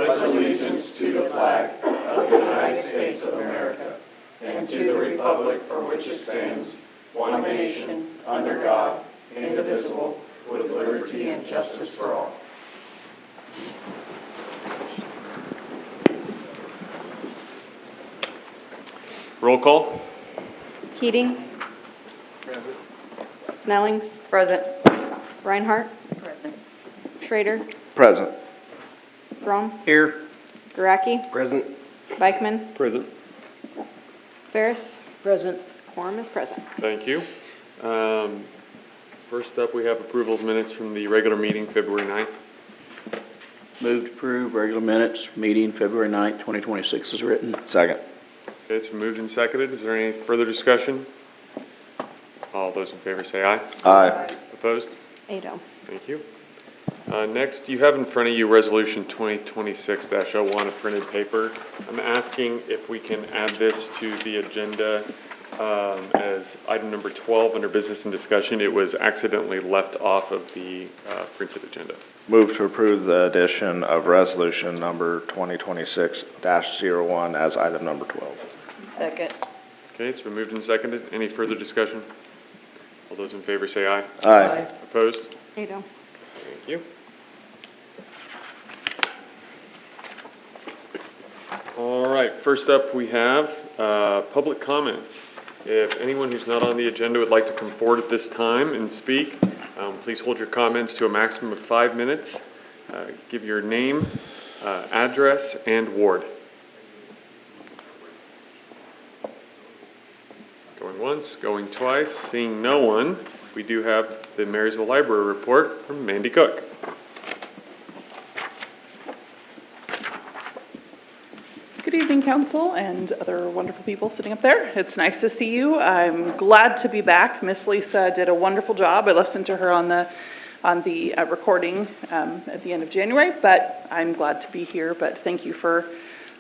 pledge allegiance to the flag of the United States of America and to the republic for which it stands, one nation, under God, indivisible, with liberty and justice for all. Roll call. Keating. Present. Snellings. Present. Reinhardt. Present. Schrader. Present. Throm. Here. Garacki. Present. Beichman. Present. Ferris. Present. Quorum is present. Thank you. First up, we have approval of minutes from the regular meeting, February 9th. Move to approve regular minutes, meeting February 9th, 2026 is written. Second. Okay, it's been moved and seconded. Is there any further discussion? All those in favor say aye. Aye. Opposed? 8-0. Thank you. Next, you have in front of you Resolution 2026-01, a printed paper. I'm asking if we can add this to the agenda as item number 12 under business and discussion. It was accidentally left off of the printed agenda. Move to approve the addition of resolution number 2026-01 as item number 12. Second. Okay, it's been moved and seconded. Any further discussion? All those in favor say aye. Aye. Opposed? 8-0. Thank you. All right, first up we have public comments. If anyone who's not on the agenda would like to come forward at this time and speak, please hold your comments to a maximum of 5 minutes. Give your name, address, and ward. Going once, going twice, seeing no one, we do have the Marysville Library report from Mandy Cook. Good evening, Council and other wonderful people sitting up there. It's nice to see you. I'm glad to be back. Miss Lisa did a wonderful job. I listened to her on the recording at the end of January, but I'm glad to be here. But thank you for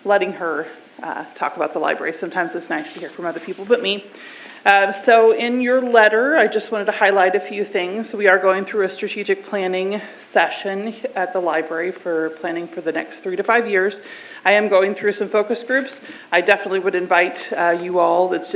letting her talk about the library. Sometimes it's nice to hear from other people but me. So in your letter, I just wanted to highlight a few things. We are going through a strategic planning session at the library for planning for the next 3 to 5 years. I am going through some focus groups. I definitely would invite you all. It's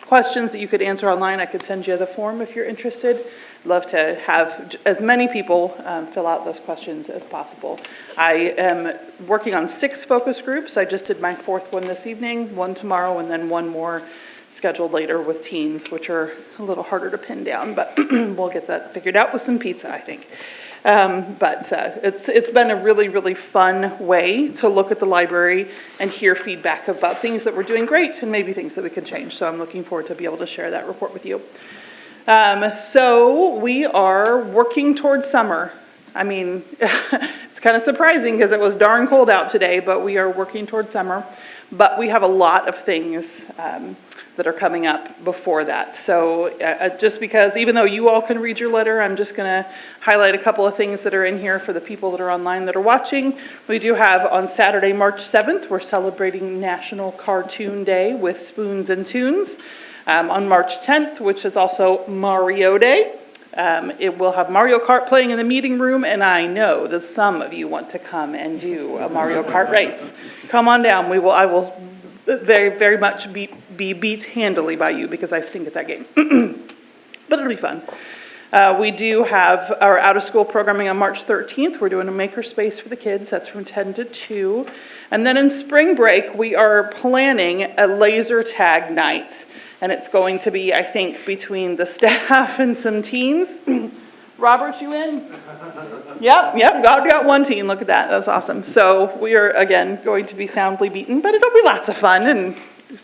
questions that you could answer online. I could send you the form if you're interested. Love to have as many people fill out those questions as possible. I am working on 6 focus groups. I just did my 4th one this evening, 1 tomorrow, and then 1 more scheduled later with teens, which are a little harder to pin down, but we'll get that figured out with some pizza, I think. It's been a really, really fun way to look at the library and hear feedback about things that we're doing great and maybe things that we could change. So I'm looking forward to be able to share that report with you. So we are working towards summer. I mean, it's kind of surprising because it was darn cold out today, but we are working towards summer. But we have a lot of things that are coming up before that. So just because, even though you all can read your letter, I'm just going to highlight a couple of things that are in here for the people that are online that are watching. We do have on Saturday, March 7th, we're celebrating National Cartoon Day with Spoons and Tunes. On March 10th, which is also Mario Day, it will have Mario Kart playing in the meeting room, and I know that some of you want to come and do a Mario Kart race. Come on down. I will very, very much be beat handily by you because I stink at that game. But it'll be fun. We do have our out-of-school programming on March 13th. We're doing a makerspace for the kids. That's from 10 to 2. And then in spring break, we are planning a laser tag night. And it's going to be, I think, between the staff and some teens. Robert, you in? Yep, God got 1 teen. Look at that. That's awesome. So we are, again, going to be soundly beaten, but it'll be lots of fun and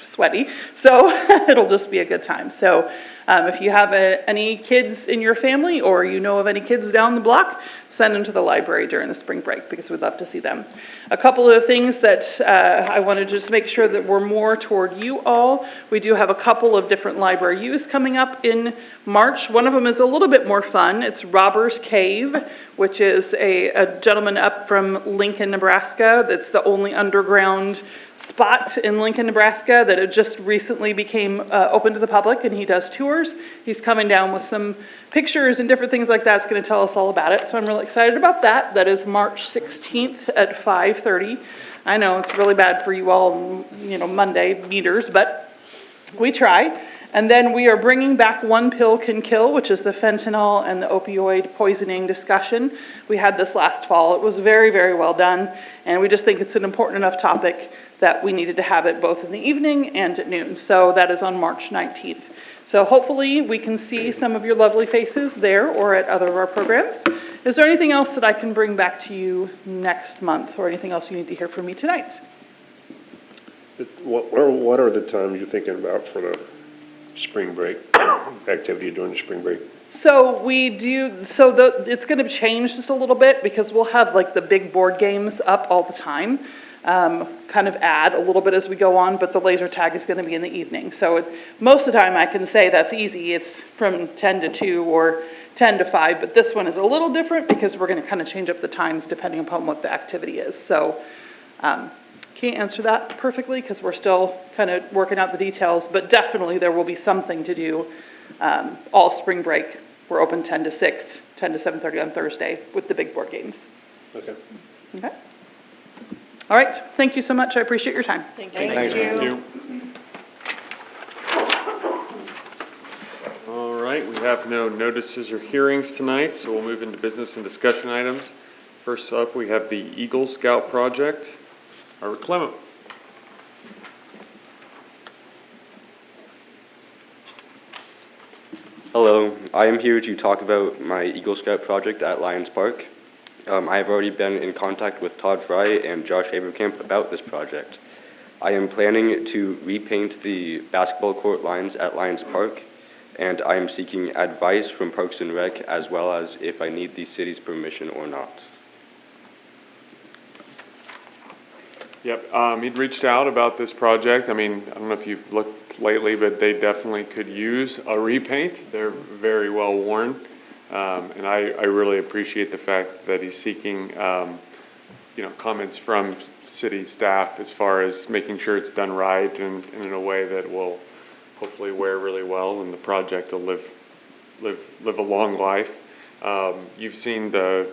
sweaty. So it'll just be a good time. So if you have any kids in your family or you know of any kids down the block, send them to the library during the spring break because we'd love to see them. A couple of things that I want to just make sure that we're more toward you all. We do have a couple of different library use coming up in March. One of them is a little bit more fun. It's Robber's Cave, which is a gentleman up from Lincoln, Nebraska. That's the only underground spot in Lincoln, Nebraska. Nebraska that it just recently became open to the public, and he does tours. He's coming down with some pictures and different things like that. It's going to tell us all about it. So I'm really excited about that. That is March 16th at 5:30. I know it's really bad for you all, Monday meters, but we try. And then we are bringing back One Pill Can Kill, which is the fentanyl and the opioid poisoning discussion. We had this last fall. It was very, very well done. And we just think it's an important enough topic that we needed to have it both in the evening and at noon. So that is on March 19th. So hopefully we can see some of your lovely faces there or at other of our programs. Is there anything else that I can bring back to you next month, or anything else you need to hear from me tonight? What are the times you're thinking about for the spring break activity during the spring break? So it's going to change just a little bit because we'll have like the big board games up all the time. Kind of add a little bit as we go on, but the laser tag is going to be in the evening. So most of the time I can say that's easy. It's from 10 to 2 or 10 to 5, but this one is a little different because we're going to kind of change up the times depending upon what the activity is. So can't answer that perfectly because we're still kind of working out the details, but definitely there will be something to do all spring break. We're open 10 to 6, 10 to 7:30 on Thursday with the big board games. Okay. Okay. All right. Thank you so much. I appreciate your time. Thank Thank you. All right, we have no notices or hearings tonight, so we'll move into business and discussion items. First up, we have the Eagle Scout Project. Robert Clement. Hello, I am here to talk about my Eagle Scout project at Lions Park. I have already been in contact with Todd Fry and Josh Haverkamp about this project. I am planning to repaint the basketball court lines at Lions Park, and I am seeking advice from Parks and Rec as well as if I need the city's permission or not. Yep, he'd reached out about this project. I mean, I don't know if you've looked lately, but they definitely could use a repaint. They're very well worn. And I really appreciate the fact that he's seeking, comments from city staff as far as making sure it's done right and in a way that will hopefully wear really well and the project will live a long life. You've seen the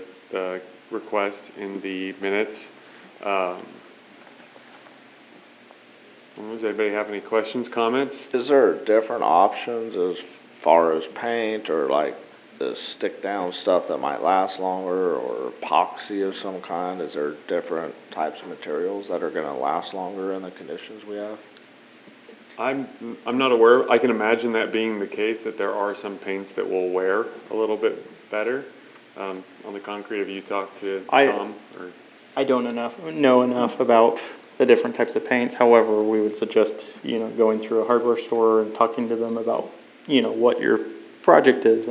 request in the minutes. Does anybody have any questions, comments? Is there different options as far as paint or like the stick down stuff that might last longer or epoxy of some kind? Is there different types of materials that are gonna last longer in the conditions we have? I'm not aware. I can imagine that being the case, that there are some paints that will wear a little bit better. On the concrete, have you talked to Tom? I don't know enough about the different types of paints. However, we would suggest, going through a hardware store and talking to them about, what your project is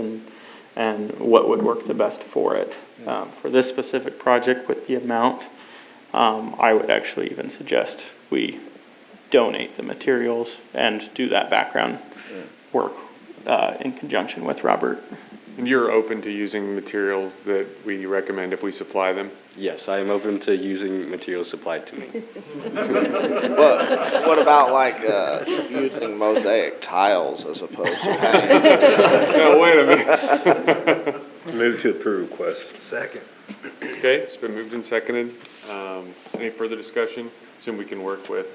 and what would work the best for it. For this specific project with the amount, I would actually even suggest we donate the materials and do that background work in conjunction with Robert. And you're open to using materials that we recommend if we supply them? Yes, I am open to using materials supplied to me. What about like using mosaic tiles as opposed to paint? No, wait a minute. Move to approve request. Second. Okay, it's been moved and seconded. Any further discussion? Assume we can work with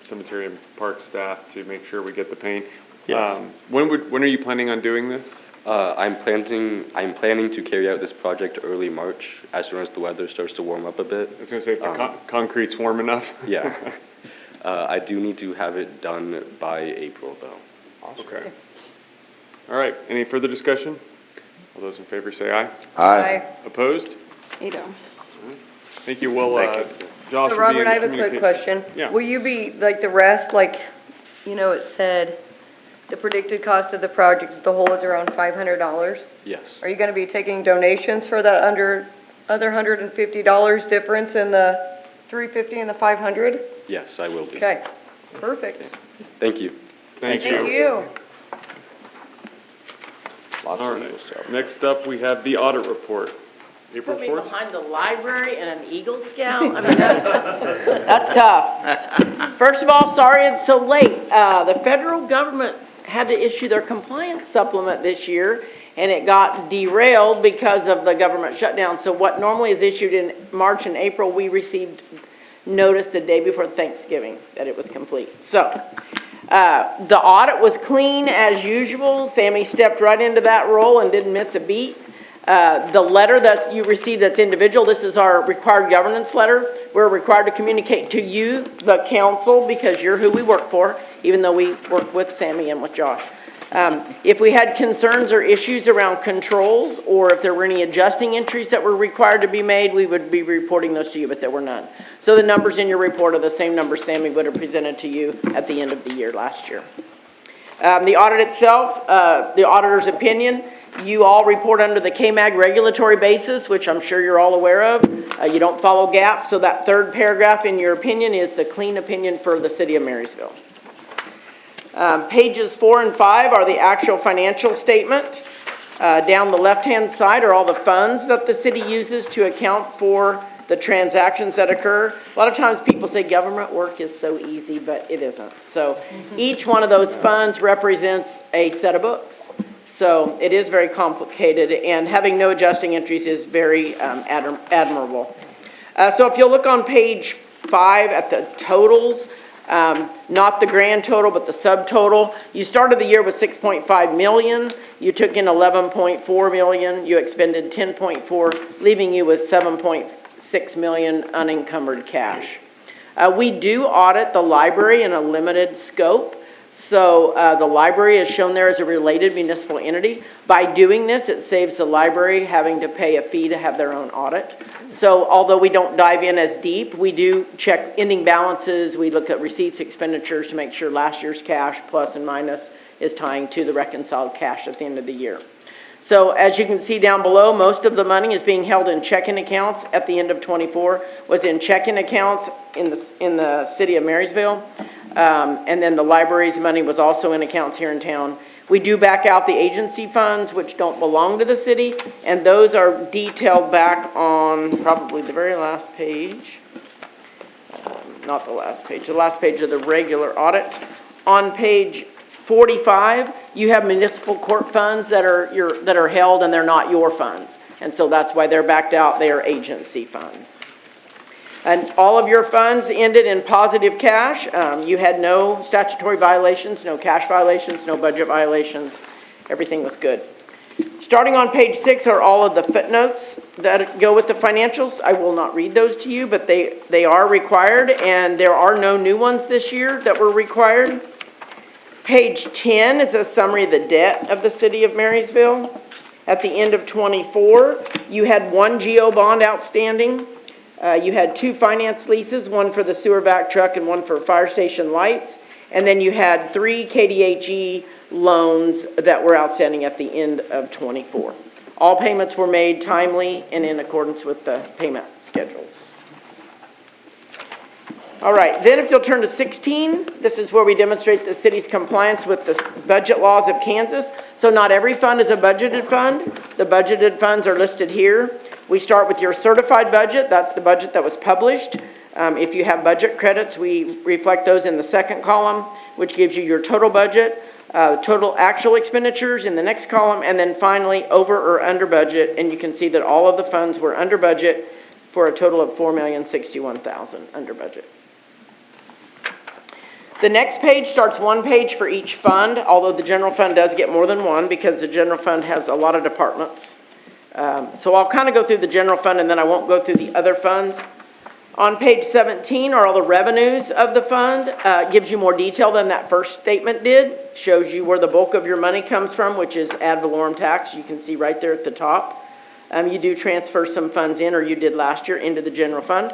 cemetery and park staff to make sure we get the paint. Yes. When are you planning on doing this? I'm planning to carry out this project early March, as soon as the weather starts to warm up a bit. I was gonna say, if the concrete's warm enough. Yeah. I do need to have it done by April, though. Awesome. Okay. All right, any further discussion? All those in favor say aye. Aye. Opposed? Ado. Thank you. Well, Josh So will be Robert, in I have a quick communication. question. Yeah. Will you be, like the rest, it said the predicted cost of the project as the whole is around $500? Yes. Are you gonna be taking donations for that other $150 difference in the $350 and the $500? Yes, I will be. Okay, perfect. Thank you. Thank Thank you. you. Lots All of right, cool stuff. next up, we have the audit report. April Put me 4th? behind the library and an Eagle Scout? I mean, that's tough. First of all, sorry it's so late. The federal government had to issue their compliance supplement this year, and it got derailed because of the government shutdown. So what normally is issued in March and April, we received notice the day before Thanksgiving that it was complete. So, the audit was clean as usual. Sammy stepped right into that role and didn't miss a beat. The letter that you received that's individual, this is our required governance letter. We're required to communicate to you, the council, because you're who we work for, even though we work with Sammy and with Josh. If we had concerns or issues around controls, or if there were any adjusting entries that were required to be made, we would be reporting those to you, but there were none. So the numbers in your report are the same numbers Sammy would have presented to you at the end of the year last year. The audit itself, the auditor's opinion, you all report under the KMAG regulatory basis, which I'm sure you're all aware of. You don't follow GAAP, so that third paragraph in your opinion is the clean opinion for the city of Marysville. Pages 4 and 5 are the actual financial statement. Down the left-hand side are all the funds that the city uses to account for the transactions that occur. A lot of times people say government work is so easy, but it isn't. So each one of those funds represents a set of books. So it is very complicated, and having no adjusting entries is very admirable. So if you'll look on page 5 at the totals, not the grand total, but the subtotal. You started the year with 6.5 million. You took in 11.4 million. You expended 10.4, leaving you with 7.6 million unencumbered cash. We do audit the library in a limited scope. So the library is shown there as a related municipal entity. By doing this, it saves the library having to pay a fee to have their own audit. So although we don't dive in as deep, we do check ending balances. We look at receipts, expenditures to make sure last year's cash plus and minus is tying to the reconciled cash at the end of the year. So as you can see down below, most of the money is being held in checking accounts at the end of 24, was in checking accounts in the city of Marysville. And then the library's money was also in accounts here in town. We do back out the agency funds, which don't belong to the city, and those are detailed back on probably the very last page. Not the last page of the regular audit. On page 45, you have municipal court funds that are held and they're not your funds. And so that's why they're backed out. They are agency funds. And all of your funds ended in positive cash. You had no statutory violations, no cash violations, no budget violations. Everything was good. Starting on page 6 are all of the footnotes that go with the financials. I will not read those to you, but they are required, and there are no new ones this year that were required. Page 10 is a summary of the debt of the city of Marysville. At the end of 24, you had 1 GO bond outstanding. You had 2 finance leases, one for the sewer vac truck and one for fire station lights. And then you had 3 KDHE loans that were outstanding at the end of 24. All payments were made timely and in accordance with the payment schedules. All right, then if you'll turn to 16, this is where we demonstrate the city's compliance with the budget laws of Kansas. So not every fund is a budgeted fund. The budgeted funds are listed here. We start with your certified budget. That's the budget that was published. If you have budget credits, we reflect those in the second column, which gives you your total budget, total actual expenditures in the next column, and then finally over or under budget. And you can see that all of the funds were under budget for a total of $4,061,000 under budget. The next page starts 1 page for each fund, although the general fund does get more than one because the general fund has a lot of departments. So I'll kind of go through the general fund and then I won't go through the other funds. On page 17 are all the revenues of the fund. Gives you more detail than that first statement did. Shows you where the bulk of your money comes from, which is ad valorem tax. You can see right there at the top. You do transfer some funds in, or you did last year, into the general fund.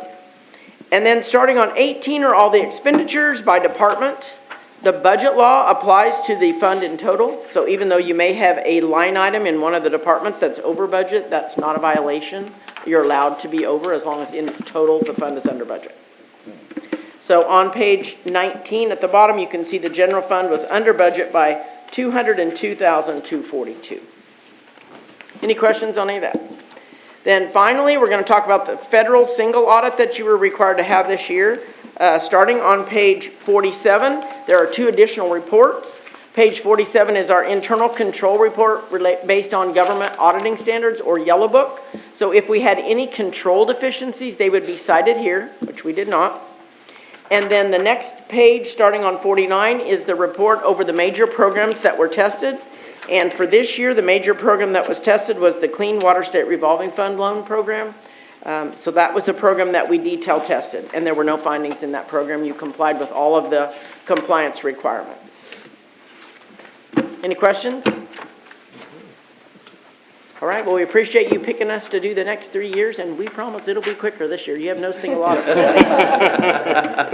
And then starting on 18 are all the expenditures by department. The budget law applies to the fund in total. So even though you may have a line item in one of the departments that's over budget, that's not a violation. You're allowed to be over as long as in total the fund is under budget. So on page 19 at the bottom, you can see the general fund was under budget by $202,242. Any questions on any of that? Then finally, we're going to talk about the federal single audit that you were required to have this year. Starting on page 47, there are 2 additional reports. Page 47 is our internal control report based on government auditing standards, or Yellow Book. So if we had any control deficiencies, they would be cited here, which we did not. And then the next page, starting on 49, is the report over the major programs that were tested. And for this year, the major program that was tested was the Clean Water State Revolving Fund Loan Program. So that was the program that we detail tested, and there were no findings in that program. You complied with all of the compliance requirements. Any questions? All right, well, we appreciate you picking us to do the next 3 years, and we promise it'll be quicker this year. You have no single audit.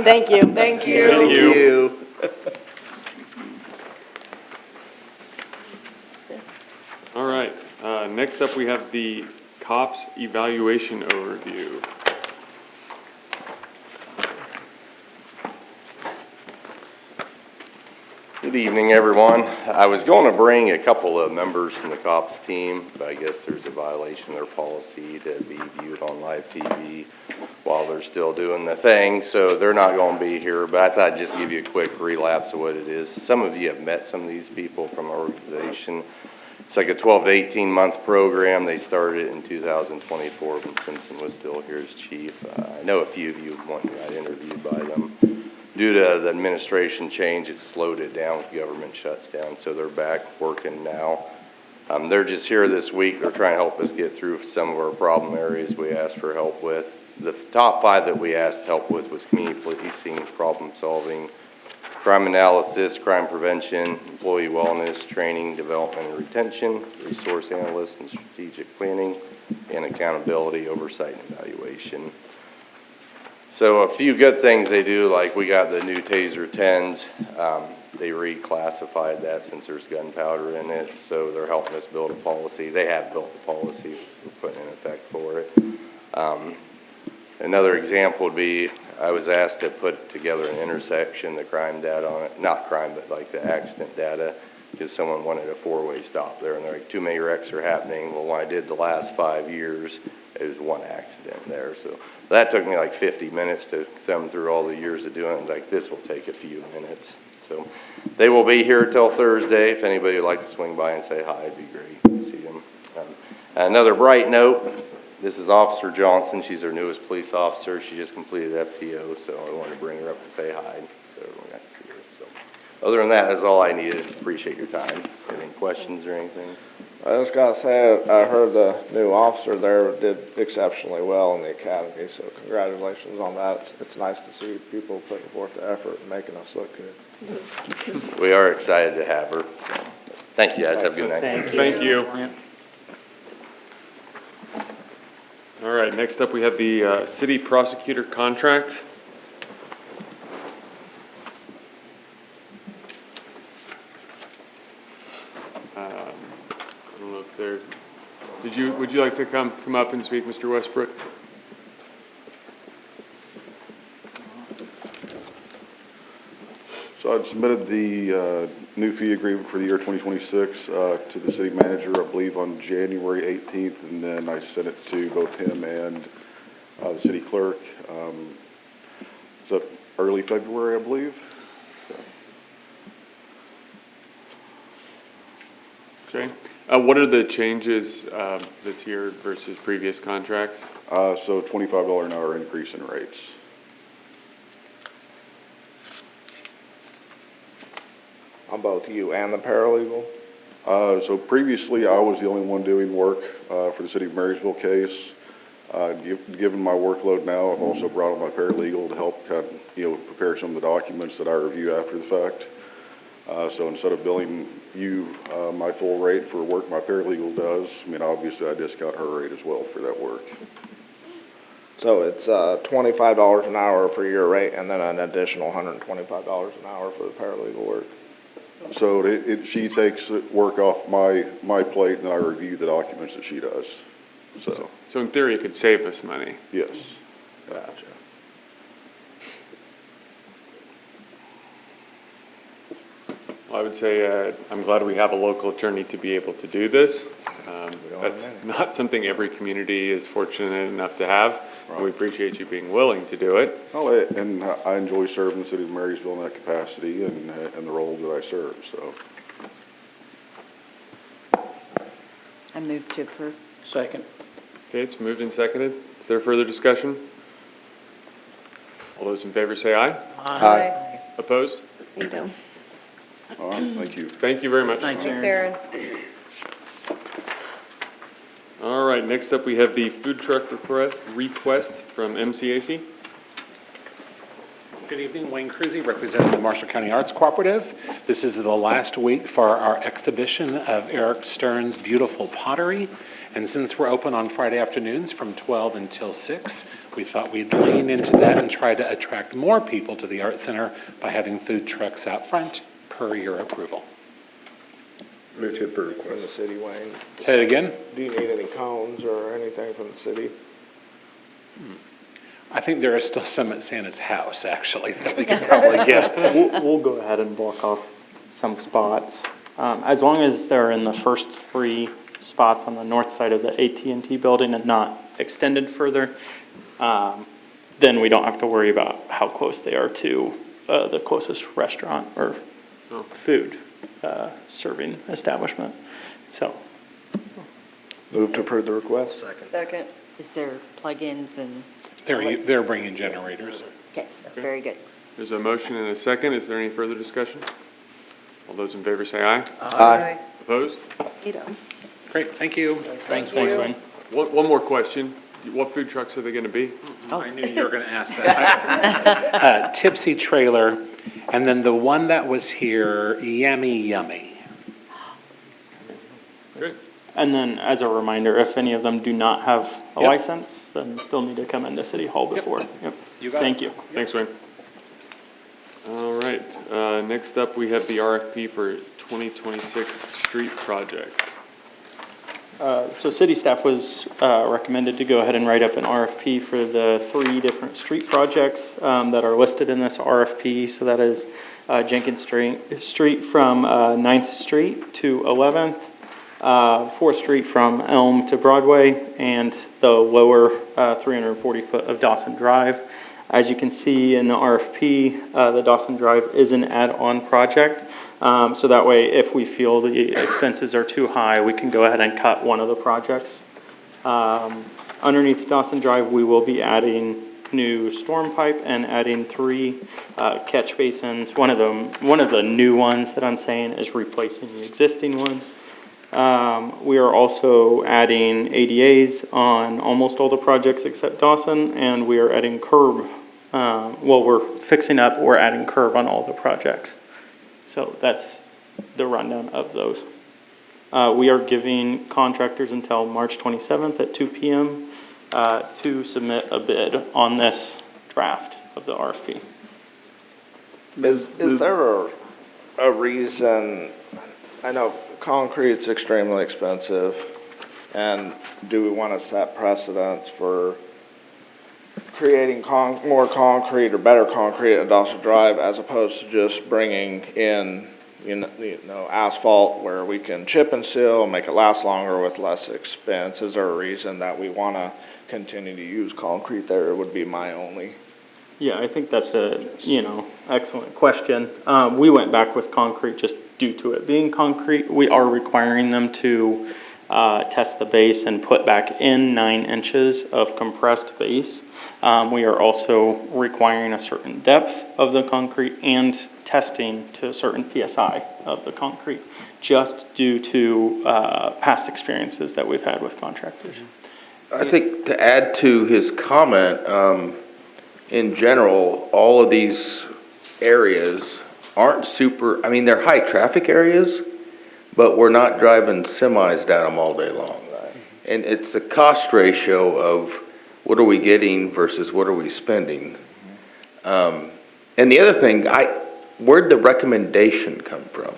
Thank you. Thank you. Thank you. All right, next up we have the COPS evaluation overview. Good evening, everyone. I was going to bring a couple of members from the COPS team, but I guess there's a violation of their policy to be viewed on live TV while they're still doing the thing, so they're not going to be here, but I thought I'd just give you a quick relapse of what it is. Some of you have met some of these people from our organization. It's like a 12 to 18 month program. They started it in 2024 when Simpson was still here as chief. I know a few of you got interviewed by them. Due to the administration change, it slowed it down with government shuts down, so they're back working now. They're just here this week. They're trying to help us get through some of our problem areas we asked for help with. The top 5 that we asked help with was community policing, problem solving, crime analysis, crime prevention, employee wellness, training, development and retention, resource analysts and strategic planning, and accountability, oversight and evaluation. So a few good things they do, like we got the new Taser 10s. They reclassified that since there's gunpowder in it, so they're helping us build a policy. They have built the policy, we're putting in effect for it. Another example would be, I was asked to put together an intersection, the crime data on it, not crime, but like the accident data, because someone wanted a 4-way stop there, and they're like, too many wrecks are happening. Well, when I did the last 5 years, it was 1 accident there, so that took me like 50 minutes to thumb through all the years of doing it. Like, this will take a few minutes. So they will be here till Thursday. If anybody would like to swing by and say hi, it'd be great to see them. Another bright note, this is Officer Johnson. She's our newest police officer. She just completed FTO, so I wanted to bring her up and say hi, so everyone got to see her. So other than that, that's all I needed. Appreciate your time. Any questions or anything? I just gotta say, I heard the new officer there did exceptionally well in the academy, so congratulations on that. It's nice to see people putting forth the effort and making us look good. We are excited to have her. Thank you, guys. Have a good night. Thank you. All right, next up we have the city prosecutor contract. I don't know if there, would you like to come up and speak, Mr. Westbrook? So I submitted the new fee agreement for the year 2026 to the city manager, I believe, on January 18th, and then I sent it to both him and the city clerk. So early February, I believe. Okay. What are the changes this year versus previous contracts? So $25 an hour increase in rates. On both you and the paralegal? So previously, I was the only one doing work for the city of Marysville case. Given my workload now, I've also brought on my paralegal to help kind of, prepare some of the documents that I review after the fact. So instead of billing you my full rate for work my paralegal does, I mean, obviously I discount her rate as well for that work. So it's $25 an hour for your rate and then an additional $125 an hour for the paralegal work? So she takes work off my plate, and then I review the documents that she does. So in theory, it could save us money. Yes. Gotcha. I would say I'm glad we have a local attorney to be able to do this. That's not something every community is fortunate enough to have. We appreciate you being willing to do it. Oh, and I enjoy serving the city of Marysville in that capacity and the role that I serve, so. I move to approve. Second. Okay, it's moved and seconded. Is there further discussion? All those in favor say aye. Aye. Opposed? Veto. All right, thank you. Thank you very much. Thanks, Thanks, Aaron. Aaron. All right, next up we have the food truck request from MCAC. Good evening, Wayne Cruzy, representing the Marshall County Arts Cooperative. This is the last week for our exhibition of Eric Stern's beautiful pottery. And since we're open on Friday afternoons from 12 until 6, we thought we'd lean into that and try to attract more people to the Art Center by having food trucks out front per your approval. Move to approve From the request. city, Wayne. Say it again. Do you need any cones or anything from the city? I think there is still some at Santa's house, actually, that we could probably get. We'll go ahead and block off some spots. As long as they're in the first 3 spots on the north side of the AT&T building and not extended further, then we don't have to worry about how close they are to the closest restaurant or food serving establishment. So, Move to approve the request? Second. Is there plug-ins and, They're bringing generators. okay, very good. There's a motion and a second. Is there any further discussion? All those in favor say aye. Aye. Opposed? Veto. Great, thank you. Thank thanks, you. Wayne. One more question. What food trucks are they gonna be? I knew you were going to ask that. Tipsy Trailer, and then the one that was here, Yummy Yummy. Great. And then, as a reminder, if any of them do not have a Yep. license, then they'll need to come into City Hall before. Yep. You got it. Thank you. Thanks, Wayne. All right, next up, we have the RFP for 2026 street projects. So city staff was recommended to go ahead and write up an RFP for the 3 different street projects that are listed in this RFP. So that is Jenkins Street from 9th Street to 11th, 4th Street from Elm to Broadway, and the lower 340 foot of Dawson Drive. As you can see in the RFP, the Dawson Drive is an add-on project. So that way, if we feel the expenses are too high, we can go ahead and cut one of the projects. Underneath Dawson Drive, we will be adding new storm pipe and adding 3 catch basins. One of the new ones that I'm saying is replacing the existing ones. We are also adding ADAs on almost all the projects except Dawson, and we are adding curb. We're fixing up or adding curb on all the projects. So that's the rundown of those. We are giving contractors until March 27th at 2 p.m. To submit a bid on this draft of the RFP. Is there a reason, I know concrete's extremely expensive, and do we want to set precedents for creating more concrete or better concrete at Dawson Drive as opposed to just bringing in, you know, asphalt where we can chip and seal, make it last longer with less expense? Is there a reason that we want to continue to use concrete there? Would be my only. Yeah, I think that's a, excellent question. We went back with concrete just due to it being concrete. We are requiring them to test the base and put back in 9 inches of compressed base. We are also requiring a certain depth of the concrete and testing to a certain PSI of the concrete, just due to past experiences that we've had with contractors. I think to add to his comment, in general, all of these areas aren't I mean, they're high traffic areas, but we're not driving semis down them all day long. And it's the cost ratio of what are we getting versus what are we spending. And the other thing, where'd the recommendation come from?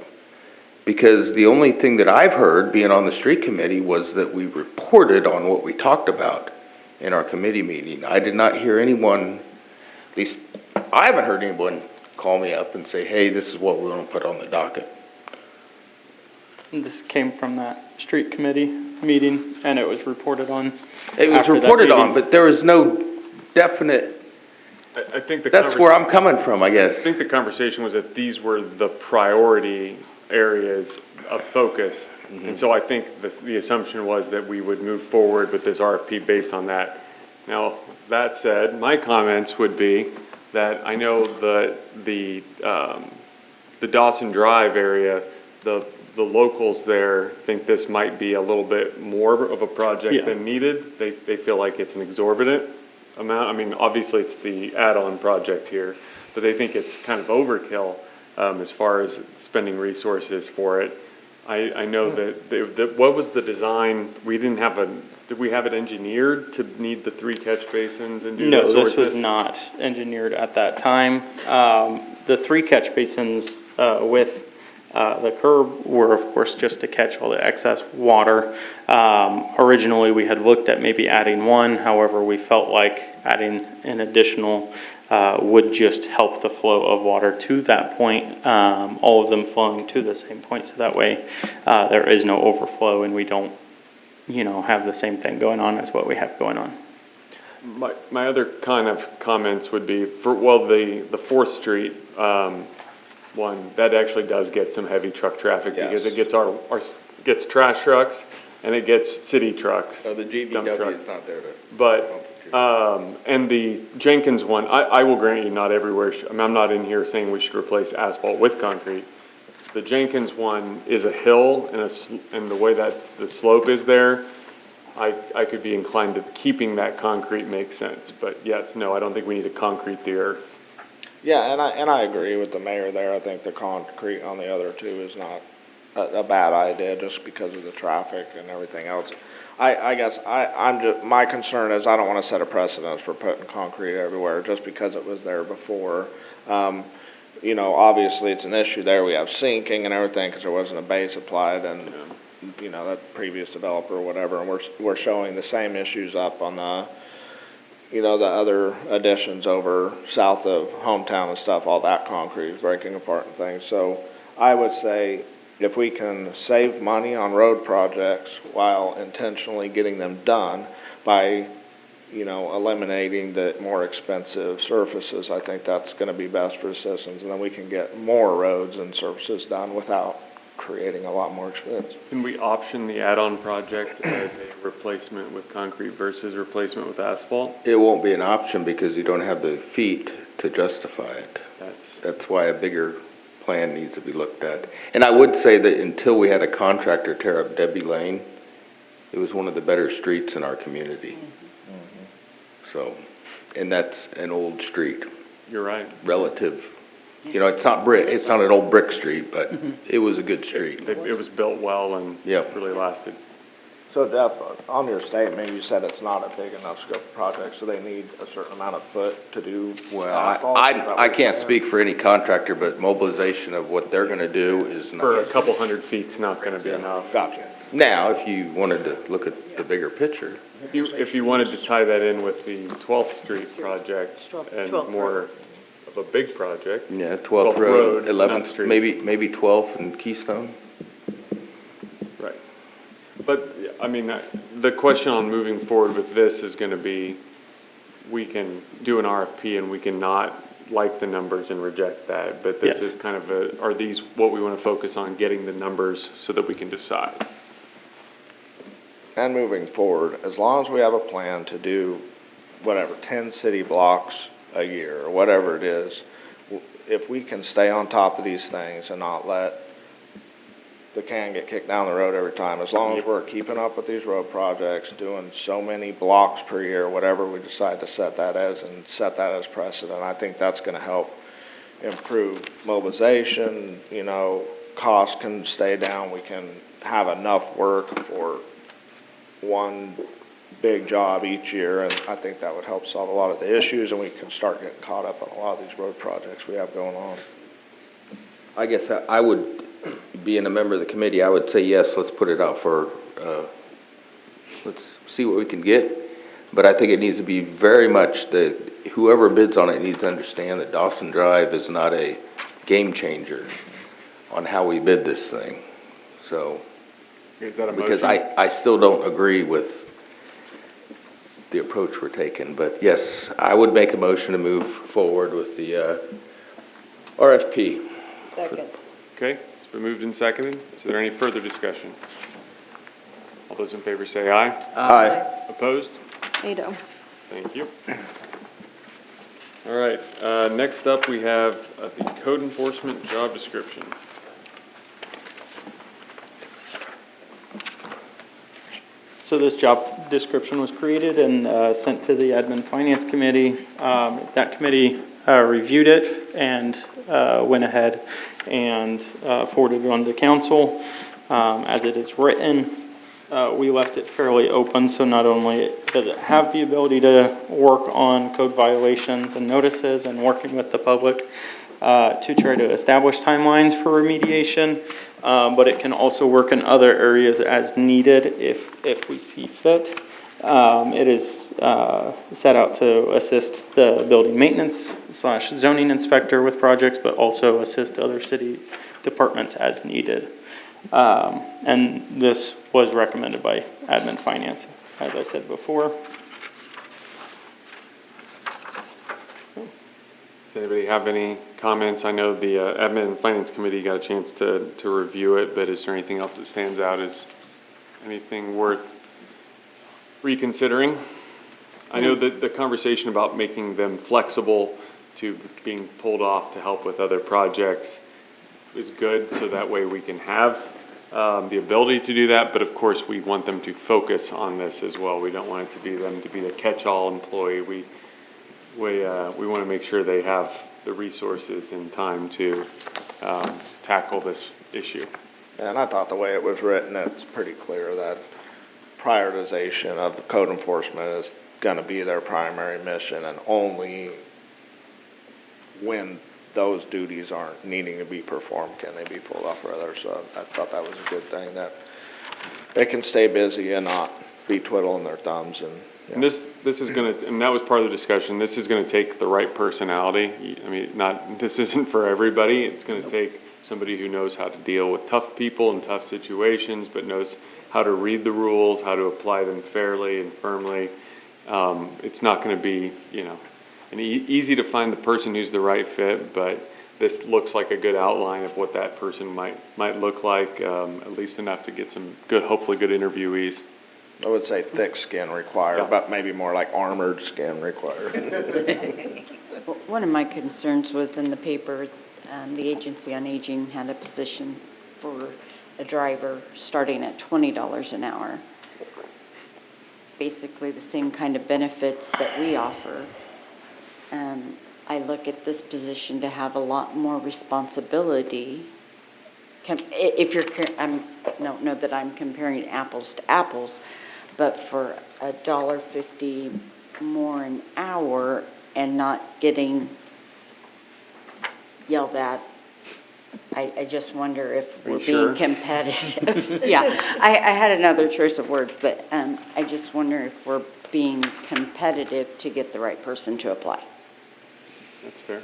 Because the only thing that I've heard being on the street committee was that we reported on what we talked about in our committee meeting. I did not hear anyone, at least I haven't heard anyone call me up and say, hey, this is what we want to put on the docket. this came from that street committee meeting, and it was reported on. It was after that reported on, meeting. but there was no definite, I think the that's where I'm coming from, I I guess. think the conversation was that these were the priority areas of focus. And so I think the assumption was that we would move forward with this RFP based on that. Now, that said, my comments would be that I know the Dawson Drive area, the locals there think this might be a little bit more of a project Yeah. than needed. They feel like it's an exorbitant amount. I mean, obviously it's the add-on project here, but they think it's kind of overkill as far as spending resources for it. I know that what was the design? We didn't have did we have it engineered to need the 3 catch basins and do No, this? Or this was not engineered at that time. The 3 catch basins with the curb were, of course, just to catch all the excess water. Originally, we had looked at maybe adding 1, however, we felt like adding an additional would just help the flow of water to that point, all of them flowing to the same point, so that way there is no overflow and we don't, have the same thing going on as what we have going on. My other kind of comments would be the 4th Street one, that actually does get some heavy truck traffic because it gets gets trash trucks and it gets city trucks. So the GVW is not there to. But, and the Jenkins one, I will grant you not everywhere, I'm not in here saying we should replace asphalt with concrete. The Jenkins one is a hill and the way that the slope is there, I could be inclined to keeping that concrete makes sense. But yes, no, I don't think we need to concrete the earth. Yeah, and I agree with the mayor there. I think the concrete on the other 2 is not a bad idea just because of the traffic and everything else. I guess my concern is I don't want to set a precedent for putting concrete everywhere just because it was there before. Obviously it's an issue there. We have sinking and everything because there wasn't a base applied and, that previous developer or whatever. And we're showing the same issues up on the other additions over south of hometown and stuff, all that concrete is breaking apart and things. So I would say if we can save money on road projects while intentionally getting them done by, eliminating the more expensive surfaces, I think that's gonna be best for citizens. And then we can get more roads and surfaces done without creating a lot more expense. Can we option the add-on project as a replacement with concrete versus replacement with asphalt? It won't be an option because you don't have the feet to justify it. That's why a bigger plan needs to be looked at. And I would say that until we had a contractor tear up Debbie Lane, it was one of the better streets in our community. So, and that's an old street. You're right. Relative. It's not brick, it's not an old brick street, but it was a good street. It was built well and really lasted. So Jeff, on your statement, you said it's not a big enough scope of project, so they need a certain amount of foot to do. Well, I can't speak for any contractor, but mobilization of what they're gonna do is not. For a couple 100 feet's not gonna be enough. Gotcha. Now, if you wanted to look at the bigger picture. If you wanted to tie that in with the 12th Street project and 12th more of a big project. Yeah, 12th Road, 11th, Street. maybe 12th and Keystone. Right. But, I mean, the question on moving forward with this is gonna be, we can do an RFP and we can not like the numbers and reject that, but this is kind of are these what we wanna focus on, getting the numbers so that we can decide? And moving forward, as long as we have a plan to do whatever, 10 city blocks a year or whatever it is, if we can stay on top of these things and not let the can get kicked down the road every time, as long as we're keeping up with these road projects, doing so many blocks per year, whatever we decide to set that as and set that as precedent, I think that's gonna help improve mobilization, costs can stay down, we can have enough work for one big job each year, and I think that would help solve a lot of the issues, and we can start getting caught up on a lot of these road projects we have going on. I guess I would, being a member of the committee, I would say yes, let's put it out for, let's see what we can get. But I think it needs to be very much whoever bids on it needs to understand that Dawson Drive is not a game changer on how we bid this thing. so. Is that a Because motion? I still don't agree with the approach we're taking, but yes, I would make a motion to move forward with the RFP. Second. Okay, it's been moved and seconded. Is there any further discussion? All those in favor say aye. Aye. Opposed? Ado. Thank you. All right, next up, we have the code enforcement job description. So this job description was created and sent to the Admin Finance Committee. That committee reviewed it and went ahead and forwarded it on to council. As it is written, we left it fairly open, so not only does it have the ability to work on code violations and notices and working with the public to try to establish timelines for remediation, but it can also work in other areas as needed if we see fit. It is set out to assist the building maintenance / zoning inspector with projects, but also assist other city departments as needed. And this was recommended by Admin Finance, as I said before. Does anybody have any comments? I know the Admin and Finance Committee got a chance to review it, but is there anything else that stands out as anything worth reconsidering? I know that the conversation about making them flexible to being pulled off to help with other projects is good, so that way we can have the ability to do that, but of course we want them to focus on this as well. We don't want it to be them to be the catch-all employee. We want to make sure they have the resources and time to tackle this issue. And I thought the way it was written, it's pretty clear that prioritization of the code enforcement is gonna be their primary mission, and only when those duties aren't needing to be performed can they be pulled off for others. So I thought that was a good thing, that they can stay busy and not be twiddling their thumbs. And this is gonna, and that was part of the discussion, this is gonna take the right personality. I mean, this isn't for everybody. It's gonna take somebody who knows how to deal with tough people and tough situations, but knows how to read the rules, how to apply them fairly and firmly. It's not gonna be, easy to find the person who's the right fit, but this looks like a good outline of what that person might look like, at least enough to get some good, hopefully good interviewees. I would say thick skin required, Yeah. but maybe more like armored skin required. One of my concerns was in the paper, the Agency on Aging had a position for a driver starting at $20 an hour. Basically the same kind of benefits that we offer. I look at this position to have a lot more responsibility. If you're, I don't know that I'm comparing apples to apples, but for $1.50 more an hour and not getting yelled at, I just wonder if we're being competitive. Yeah, I had another choice of words, but I just wonder if we're being competitive to get the right person to apply. That's fair.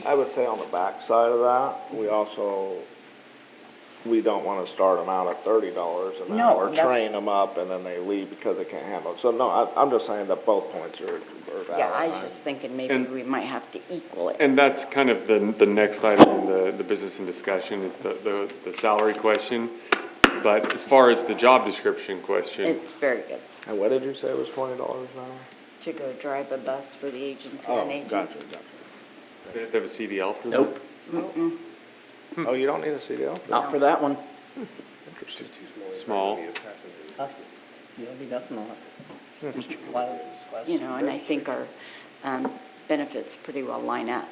I would say on the back side of that, we don't want to start them out at $30 an hour, train them up, and then they leave because they can't handle it. So no, I'm just saying that both points are valid. Yeah, I was just thinking maybe we might have to equal it. And that's kind of the next item in the business and discussion is the salary question. But as far as the job description question. It's very good. And what did you say was $20 an hour? To go drive a bus for the Agency Oh, on Aging. gotcha. They have to have a CDL for that? Nope, Mm-mm. Oh, you don't need a CDL? not for that one. Interesting. Small. You'll be nothing on it. Just your class. And I think our benefits pretty well line up,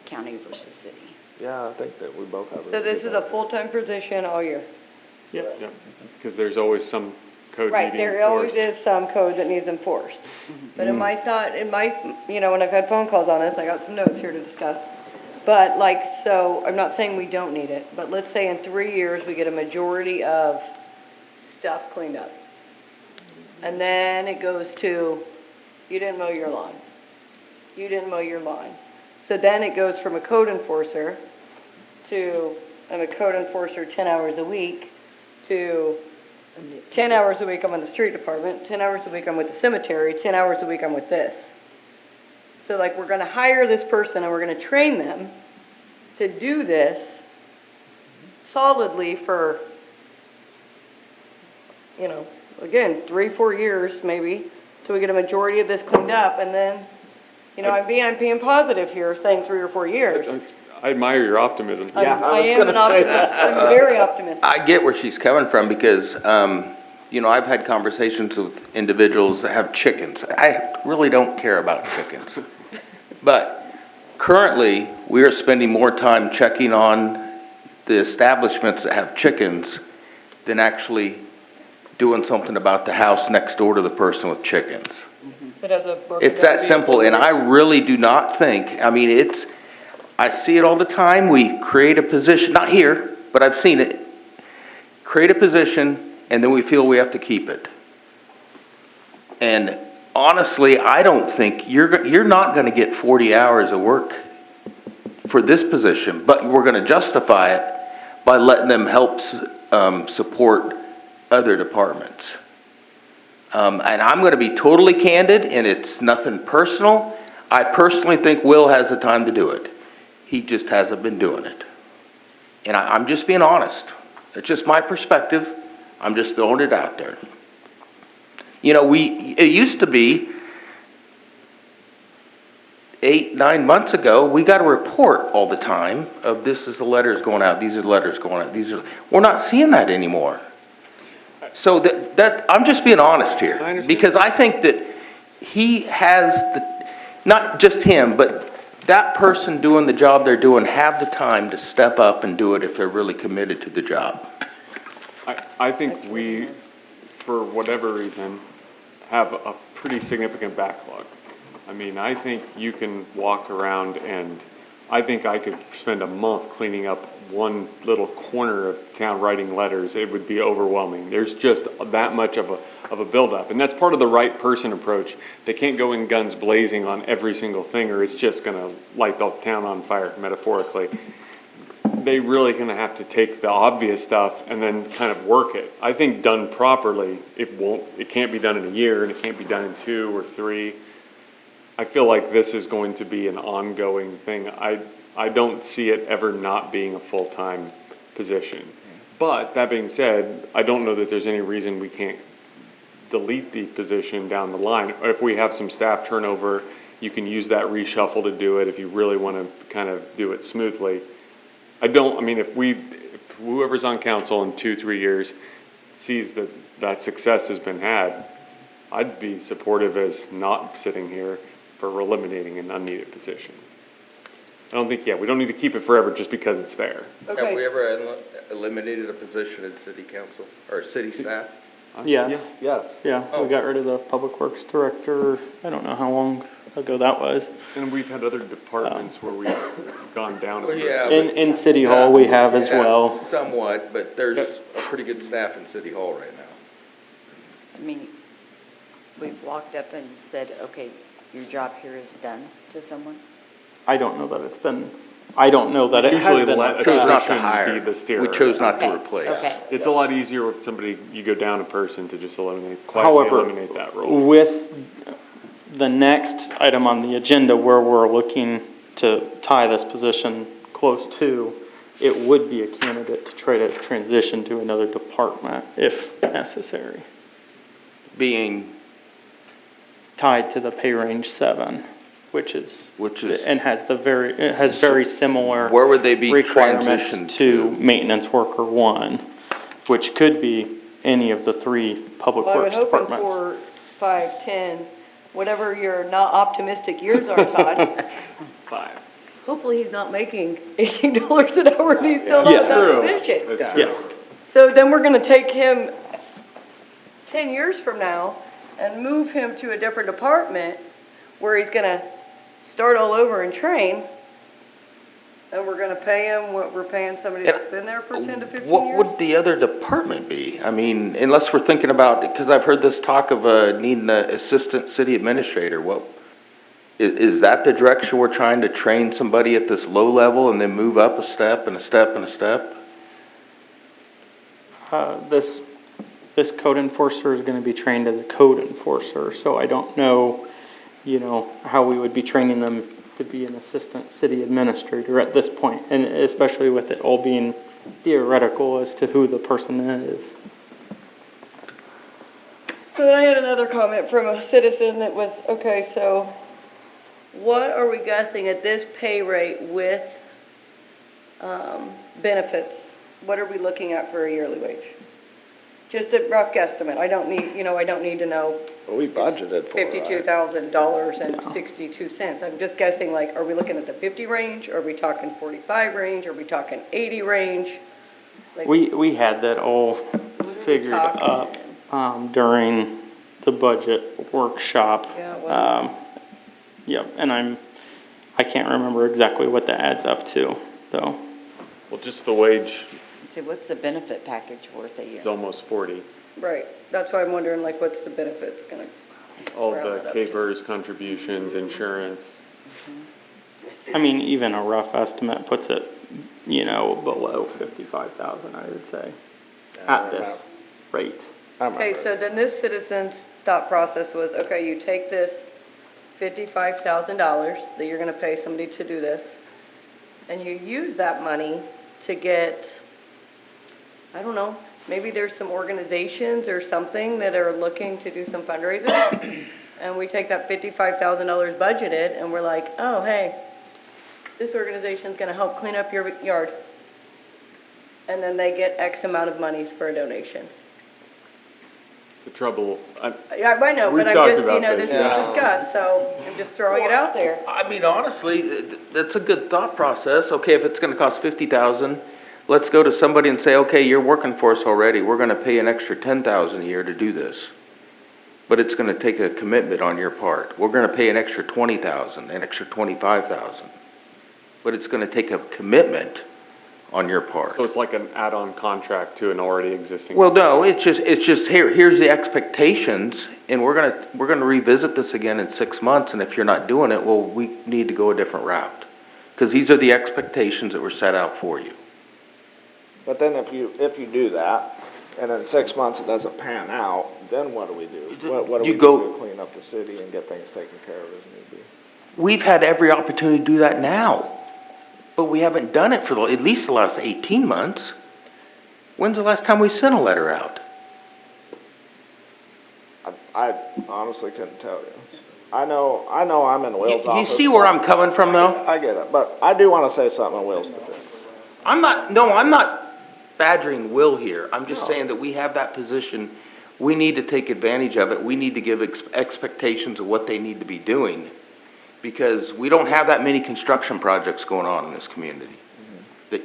county versus city. Yeah, I think that we both have. So this is a full-time position all year? Yes. Yeah, because there's always some code Right, needing there always enforced. is some code that needs enforced. But in my thought, when I've had phone calls on this, I got some notes here to discuss. But so, I'm not saying we don't need it, but let's say in 3 years, we get a majority of stuff cleaned up. And then it goes to, you didn't mow your lawn. You didn't mow your lawn. So then it goes from a code enforcer to I'm a code enforcer 10 hours a week, to 10 hours a week I'm on the street department, 10 hours a week I'm with the cemetery, 10 hours a week I'm with this. So like, we're gonna hire this person and we're gonna train them to do this solidly for, you know, again, 3-4 years maybe, till we get a majority of this cleaned up, and then, you know, I'm being positive here, saying 3 or 4 years. I admire your optimism. I am an optimist. I'm very optimistic. I get where she's coming from because, you know, I've had conversations with individuals that have chickens. I really don't care about chickens. But currently, we are spending more time checking on the establishments that have chickens than actually doing something about the house next door to the person with chickens. It's that simple, and I really do not think, I mean, I see it all the time. We create a position, not here, but I've seen it. Create a position, and then we feel we have to keep it. And honestly, I don't think you're not gonna get 40 hours of work for this position, but we're gonna justify it by letting them help support other departments. And I'm gonna be totally candid, and it's nothing personal. I personally think Will has the time to do it. He just hasn't been doing it. And I'm just being honest. It's just my perspective. I'm just throwing it out there. You know, it used to be 8-9 months ago, we got a report all the time of this is the letters going out, these are the letters going out, we're not seeing that anymore. So that I'm just being honest here, because I think that he has not just him, but that person doing the job they're doing have the time to step up and do it if they're really committed to the job. I think we, for whatever reason, have a pretty significant backlog. I mean, I think you can walk around, and I think I could spend a month cleaning up one little corner of town writing letters. It would be overwhelming. There's just that much of a buildup, and that's part of the right person approach. They can't go in guns blazing on every single thing, or it's just gonna light the town on fire, metaphorically. They really gonna have to take the obvious stuff and then kind of work it. I think done properly, it can't be done in a year, and it can't be done in 2 or 3. I feel like this is going to be an ongoing thing. I don't see it ever not being a full-time position. But that being said, I don't know that there's any reason we can't delete the position down the line. If we have some staff turnover, you can use that reshuffle to do it if you really want to kind of do it smoothly. If whoever's on council in 2-3 years sees that success has been had, I'd be supportive as not sitting here for eliminating an unneeded position. I don't think, we don't need to keep it forever just because it's there. Okay. Have we ever eliminated a position in city council or city staff? Yes. Yes. Yeah, we got rid of the public works director, I don't know how long ago that was. And we've had other departments where we've gone down. Well, yeah, In City Hall, we have as well. Somewhat, but there's a pretty good staff in City Hall right now. I mean, we've walked up and said, okay, your job here is done to someone? I don't know that it's been, I don't know that it has Usually been. let chose not to attrition hire. be the steer. We chose not to replace. Okay. It's a lot easier with somebody, you go down a person to just quietly eliminate that role. With the next item on the agenda where we're looking to tie this position close to, it would be a candidate to try to transition to another department if necessary. Being Tied to the pay range 7, which is. And has it has very similar. Where would they be requirements transitioned to maintenance worker 1, which could be any of the 3 public works departments. I'm hoping 4, 5, 10, whatever your not optimistic years are, Todd. 5. Hopefully he's not making $18 an hour and he's still not in that position. Yes. So then we're gonna take him 10 years from now and move him to a different department where he's gonna start all over and train, and we're gonna pay him what we're paying somebody that's been there for 10 to 15 years? What would the other department be? I mean, unless we're thinking about, because I've heard this talk of needing an assistant city administrator. Is that the direction we're trying to train somebody at this low level and then move up a step and a step and a step? this code enforcer is gonna be trained as a code enforcer, so I don't know, how we would be training them to be an assistant city administrator at this point, and especially with it all being theoretical as to who the person is. So then I had another comment from a citizen that was, okay, so what are we guessing at this pay rate with, benefits? What are we looking at for a yearly wage? Just a rough guesstimate. I don't need to know Well, we budgeted for it, right? $52,000.62. I'm just guessing, like, are we looking at the 50 range? Are we talking 45 range? Are we talking 80 range? Like, We had that all figured talking? up, during the budget workshop. Yeah, well. Yep, and I can't remember exactly what that adds up to, though. Well, just the wage So what's the benefit package worth a year? is almost 40. Right, that's why I'm wondering, like, what's the benefits gonna? All round the it up to? capers, contributions, insurance. I mean, even a rough estimate puts it, below 55,000, I would say, at this rate. Okay, so then this citizen's thought process was, okay, you take this $55,000 that you're gonna pay somebody to do this, and you use that money to get, I don't know, maybe there's some organizations or something that are looking to do some fundraisers, and we take that $55,000 budgeted, and we're like, oh, hey, this organization's gonna help clean up your yard. And then they get X amount of monies for a donation. The trouble, Yeah, I know, We've but I'm talked just, about this this, is yeah. discussed, so I'm just throwing it out there. I mean, honestly, that's a good thought process. Okay, if it's gonna cost 50,000, let's go to somebody and say, okay, you're working for us already. We're gonna pay an extra 10,000 a year to do this. But it's gonna take a commitment on your part. We're gonna pay an extra 20,000, an extra 25,000. But it's gonna take a commitment on your part. so it's like an add-on contract to an already existing. Well, no, it's just here's the expectations, and we're gonna revisit this again in 6 months, and if you're not doing it, well, we need to go a different route. Because these are the expectations that were set out for you. But then if you do that, and in 6 months it doesn't pan out, then what do we do? What do You we go- do to clean up the city and get things taken care of as need be? We've had every opportunity to do that now, but we haven't done it for at least the last 18 months. When's the last time we sent a letter out? I honestly couldn't tell you. I know I'm in Will's You office. see where I'm coming from, though? I get it, but I do wanna say something in Will's defense. I'm not badgering Will here. I'm just saying that we have that position. We need to take advantage of it. We need to give expectations of what they need to be doing. Because we don't have that many construction projects going on in this community. That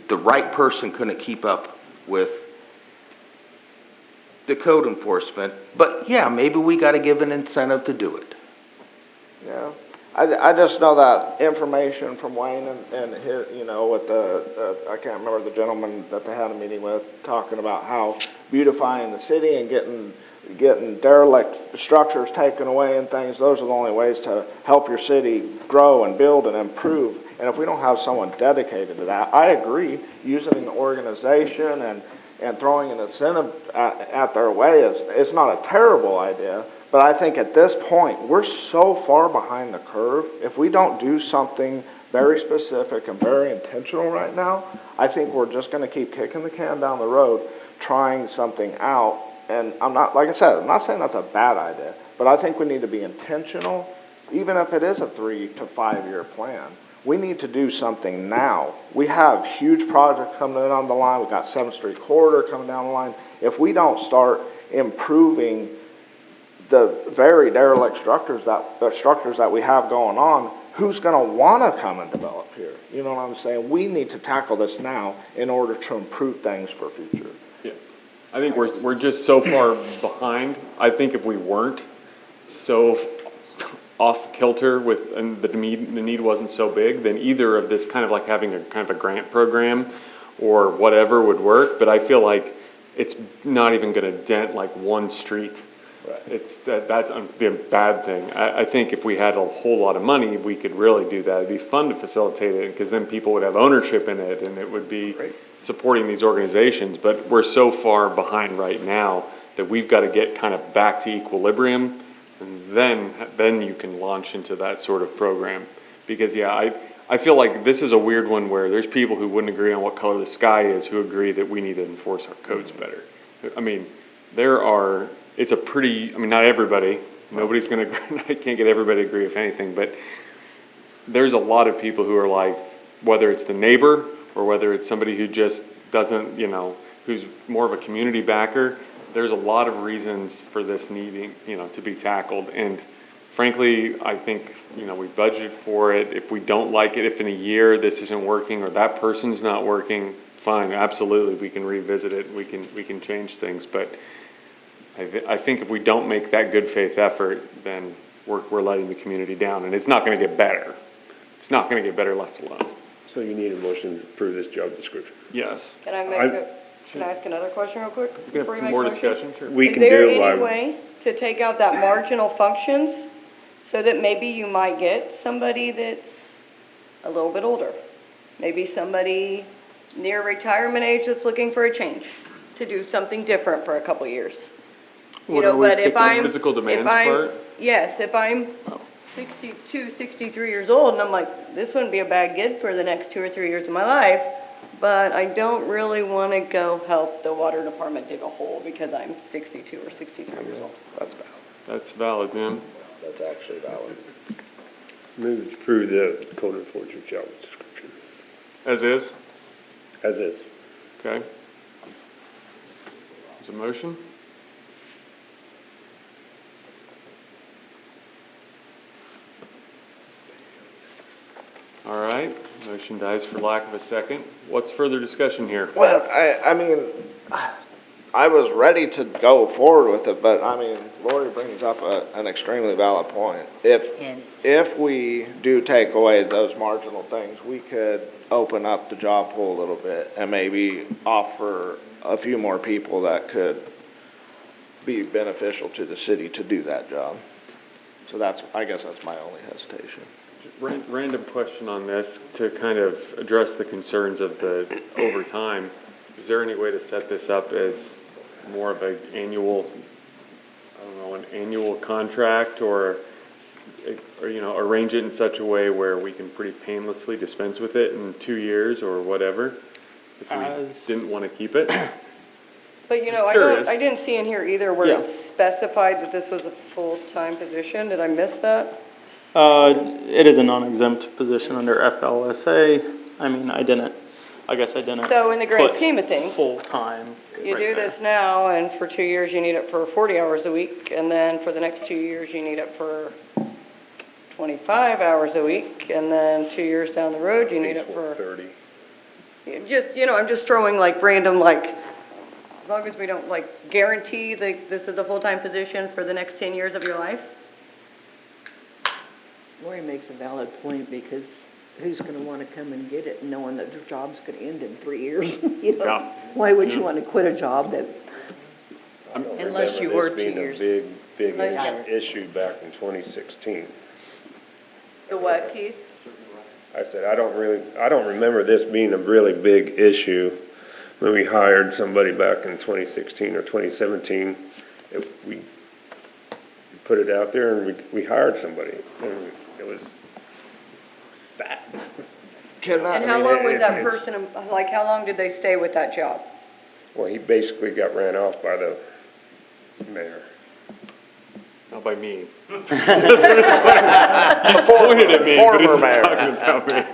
the right person couldn't keep up with the code enforcement. But yeah, maybe we gotta give an incentive to do it. Yeah, I just know that information from Wayne and his, with I can't remember the gentleman that they had a meeting with, talking about how beautifying the city and getting derelict structures taken away and things, those are the only ways to help your city grow and build and improve. And if we don't have someone dedicated to that, I agree, using an organization and throwing an incentive at their way is not a terrible idea. But I think at this point, we're so far behind the curve. If we don't do something very specific and very intentional right now, I think we're just gonna keep kicking the can down the road, trying something out. And I'm not, like I said, I'm not saying that's a bad idea, but I think we need to be intentional, even if it is a 3 to 5 year plan. We need to do something now. We have huge projects coming in on the line. We've got 7th Street corridor coming down the line. If we don't start improving the very derelict structures that we have going on, who's gonna wanna come and develop here? You know what I'm saying? We need to tackle this now in order to improve things for future. Yeah, I think we're just so far behind. I think if we weren't so off kilter with, and the need wasn't so big, then either of this kind of like having a kind of a grant program or whatever would work, but I feel like it's not even gonna dent like one street. Right. It's that's the bad thing. I think if we had a whole lot of money, we could really do that. It'd be fun to facilitate it, because then people would have ownership in it, and it would be supporting these organizations, but we're so far behind right now that we've got to get kind of back to equilibrium, and then you can launch into that sort of program. Because I feel like this is a weird one where there's people who wouldn't agree on what color the sky is who agree that we need to enforce our codes better. I mean, not everybody, nobody's gonna, I can't get everybody to agree with anything, but there's a lot of people who are like, whether it's the neighbor or whether it's somebody who just doesn't, who's more of a community backer, there's a lot of reasons for this needing, to be tackled. And frankly, I think, we budgeted for it. If we don't like it, if in a year this isn't working or that person's not working, fine, absolutely, we can revisit it. We can change things. But I think if we don't make that good faith effort, then we're letting the community down, and it's not going to get better. It's not going to get better left alone. So you need a motion to approve this job description? Yes. Can I ask another question real quick? We can have more discussion, sure. We Is can there do any way to take out that marginal functions so that maybe you might get somebody that's a little bit older? Maybe somebody near retirement age that's looking for a change, to do something different for a couple years. Are we taking the physical demands part? Yes, if I'm 62, 63 years old and I'm like, this wouldn't be a bad gig for the next 2 or 3 years of my life, but I don't really want to go help the water department dig a hole because I'm 62 or 63 years old. That's valid. That's valid, ma'am. That's actually valid. Move to approve the code enforcement job description. As is? As is. Okay. Is a motion? All right, motion dies for lack of a second. What's further discussion here? Well, I mean, I was ready to go forward with it, but I mean, Lori brings up an extremely valid point. If we do take away those marginal things, we could open up the job pool a little bit and maybe offer a few more people that could be beneficial to the city to do that job. So I guess that's my only hesitation. Random question on this to kind of address the concerns of the overtime. Is there any way to set this up as more of an annual, an annual contract or arrange it in such a way where we can pretty painlessly dispense with it in 2 years or whatever, if we didn't want to keep it? But I didn't see in here either where it specified that this was a full-time position. Did I miss that? It is a non-exempt position under FLSA. I guess I didn't. So in the grand put scheme of things, full-time. you right do there. this now, and for 2 years you need it for 40 hours a week, and then for the next 2 years you need it for 25 hours a week, and then 2 years down the road you need it for 30. I'm just throwing like random, like, as long as we don't like guarantee that this is a full-time position for the next 10 years of your life. Lori makes a valid point, because who's gonna wanna come and get it knowing that their job's gonna end in 3 years? Yeah. Why would you wanna quit a job that? Unless you were 2 years. This being a big Unless issue back in 2016. The what, Keith? I said, I don't remember this being a really big issue when we hired somebody back in 2016 or 2017. We put it out there and we hired somebody, and it was that. And how long was that person, like, how long did they stay with that job? Well, he basically got ran off by the mayor. Not by me. He pointed at me, but he's Former not mayor. talking about me.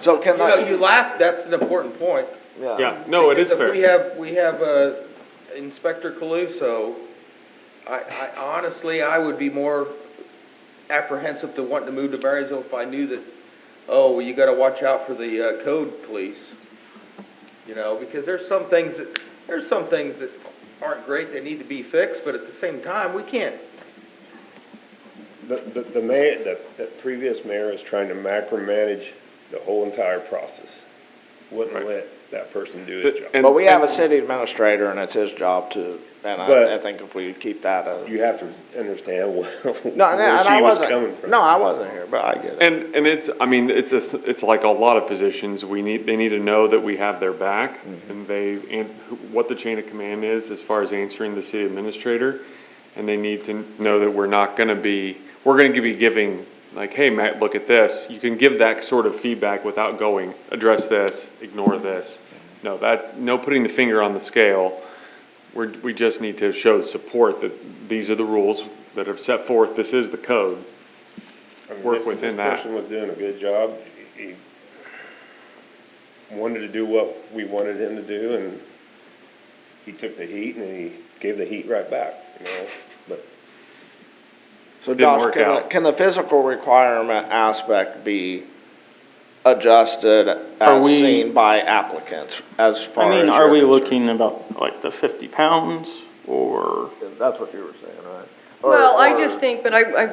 So can You laugh, that's an important point. Yeah, no, it is Because fair. if we have Inspector Caluso, I honestly, I would be more apprehensive to wanting to move to Marysville if I knew that, you gotta watch out for the code police. Because there's some things that aren't great, that need to be fixed, but at the same time, we can't. The mayor, the previous mayor is trying to macromanage the whole entire process. Wouldn't let that person do his job. But we have a city administrator and it's his job to, and But- I think if we keep that as. You have to understand No, where and I she was wasn't, coming from. no, I wasn't here, but I get it. And it's, I mean, it's like a lot of positions, they need to know that we have their back, and what the chain of command is as far as answering the city administrator, and they need to know that we're gonna be giving, like, hey, Matt, look at this. You can give that sort of feedback without going, address this, ignore this. No, putting the finger on the scale. We just need to show support that these are the rules that are set forth, this is the code. I mean, Work within that. This person was doing a good job. He wanted to do what we wanted him to do, and he took the heat, and he gave the heat right back, you know, but. So Didn't Josh, work out. can the physical requirement aspect be adjusted Are as we- seen by applicants as far I as mean, are you're we concerned? looking about like the 50 pounds or? That's what you were saying, right? Well, I just think, but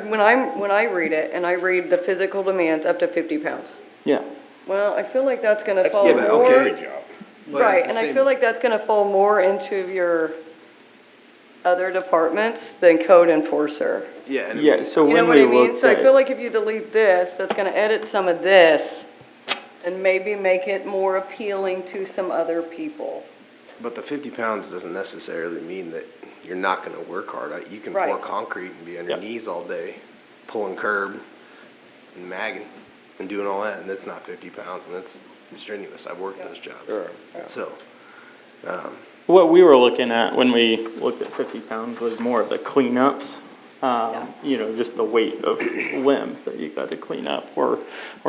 when I read it, and I read the physical demands up to 50 pounds, Yeah. well, I feel like that's gonna fall Yeah, more. but okay. Good job. Right, and I feel like that's gonna fall more into your other departments than code enforcer. Yeah, so You know when what we I mean? looked So I at, feel like if you delete this, that's gonna edit some of this and maybe make it more appealing to some other people. But the 50 pounds doesn't necessarily mean that you're not gonna work hard. You can Right. pour concrete and be on your Yep. knees all day, pulling curb and magging and doing all that, and it's not 50 pounds, and it's strenuous. I've worked those jobs. Sure, So, what we were looking at when we looked at 50 pounds was more of the cleanups. You know, just the weight of limbs that you got to clean up or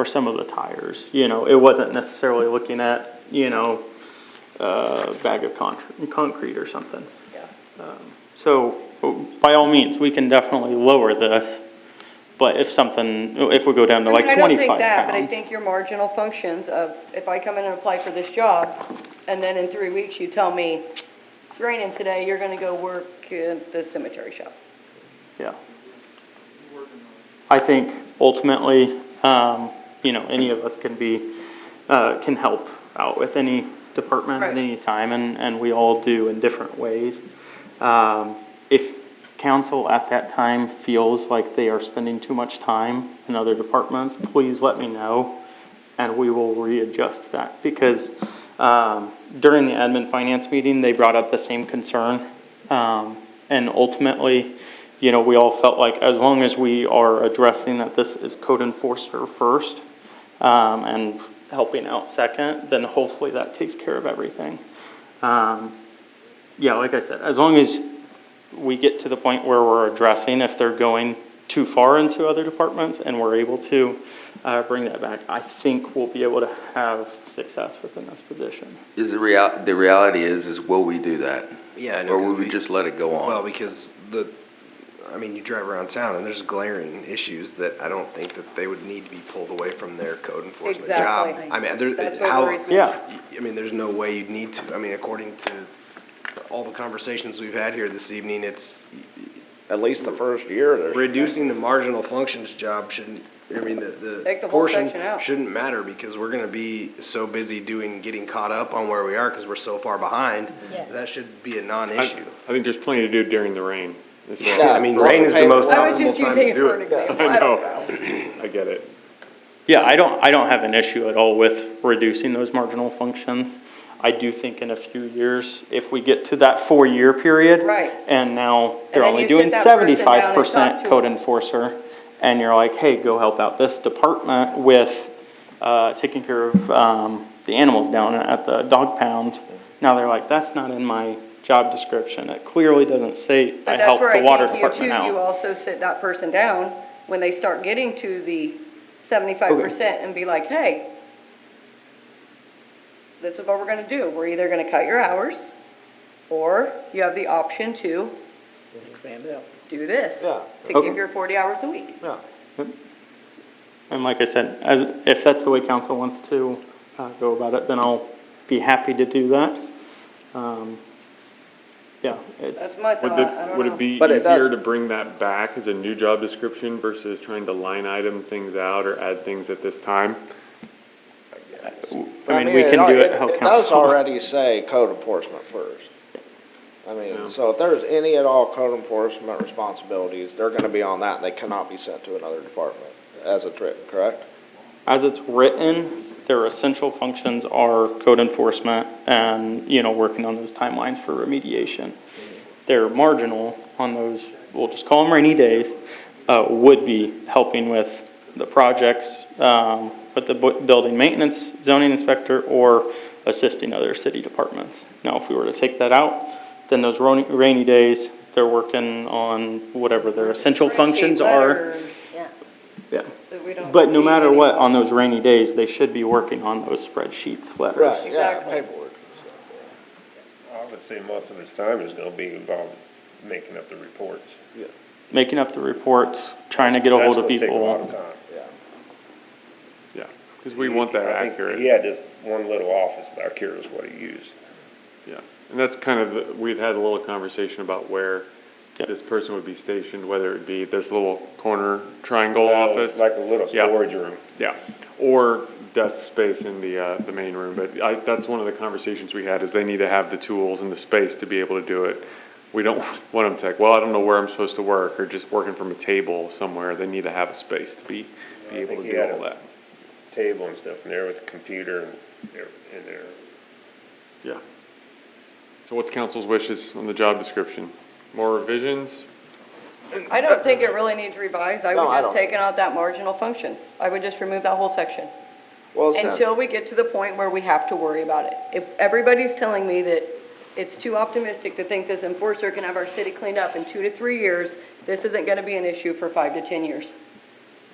some of the tires. You know, it wasn't necessarily looking at, you know, a bag of concrete or something. Yeah. So by all means, we can definitely lower this, but if we go down to like 25 pounds. I don't think that, but I think your marginal functions of, if I come in and apply for this job, and then in 3 weeks you tell me, it's raining today, you're gonna go work at the cemetery shop. Yeah. I think ultimately, you know, any of us can help out with any department at Right. any time, and we all do in different ways. If council at that time feels like they are spending too much time in other departments, please let me know, and we will readjust that, because during the admin finance meeting, they brought up the same concern, and ultimately, you know, we all felt like as long as we are addressing that this is code enforcer first, and helping out second, then hopefully that takes care of everything. Yeah, like I said, as long as we get to the point where we're addressing if they're going too far into other departments and we're able to bring that back, I think we'll be able to have success within this position. Is the reality is will we do that? yeah, I know. Or 'cause will we just let it go on? Well, because you drive around town and there's glaring issues that I don't think that they would need to be pulled away from their code enforcement job. Exactly. I mean, That's what worries me. Yeah. I mean, there's no way you'd need to. I mean, according to all the conversations we've had here this evening, it's At least the first year, there's. reducing the marginal functions job shouldn't, I mean, the Take the whole portion section out. shouldn't matter because we're gonna be so busy getting caught up on where we are because we're so far behind. Yes. That should be a non-issue. I think there's plenty to do during the rain as well. Yeah. I mean, rain is the most I was optimal just time using to it do for an it. example. I don't know, I get it. Yeah, I don't have an issue at all with reducing those marginal functions. I do think in a few years, if we get to that 4-year period. Right. And now they're then only you doing sit that person down and 75% talk to code them. enforcer, and you're like, hey, go help out this department with, taking care of, the animals down at the dog pound. Now they're like, that's not in my job description. It clearly doesn't say I But that's help where the water I think you department too, you out. also sit that person down when they start getting to the 75% and be like, hey, this is what we're gonna do. We're either gonna cut your hours, or you have the option to do this. Yeah. To Okay. give your 40 hours a week. Yeah. And like I said, if that's the way council wants to go about it, then I'll be happy to do that. Yeah, That's my thought, I don't Would know. it be But it easier does- to bring that back as a new job description versus trying to line item things out or add things at this time? I mean, we can do it how It does council. already say code enforcement first. I mean, so if there's any at all code enforcement responsibilities, they're gonna be on that, and they cannot be sent to another department as it's written, correct? As it's written, their essential functions are code enforcement and, you know, working on those timelines for remediation. They're marginal on those, we'll just call them rainy days, would be helping with the projects, with the building maintenance, zoning inspector, or assisting other city departments. Now, if we were to take that out, then those rainy days, they're working on whatever their essential functions are. Letters Yeah. that we don't But no see matter what, anymore. on those rainy days, they should be working on those spreadsheets, letters. Right, yeah, Exactly. paperwork. I would say most of his time is gonna be involved in making up the reports. Making up the reports, trying to get a hold of That's gonna take a lot of people. time. Yeah, because we want that I think accurate. He had just one little office back here is what he used. Yeah, and that's kind of, we'd had a little conversation about where this person would be stationed, whether it be this little corner triangle office. Like a little Yeah. storage room. Yeah, or desk space in the main room, but that's one of the conversations we had, is they need to have the tools and the space to be able to do it. We don't want them to like, well, I don't know where I'm supposed to work, or just working from a table somewhere. They need to have a space to be able think to he do had all a- that. Table and stuff in there with a computer and in there. Yeah. So what's council's wishes on the job description? More revisions? I don't think it really needs revised. I No, would I just don't. take out that marginal functions. I would just remove that whole section. Well, it's Until we get to the point where we have to worry about it. If everybody's telling me that it's too optimistic to think this enforcer can have our city cleaned up in 2 to 3 years, this isn't gonna be an issue for 5 to 10 years.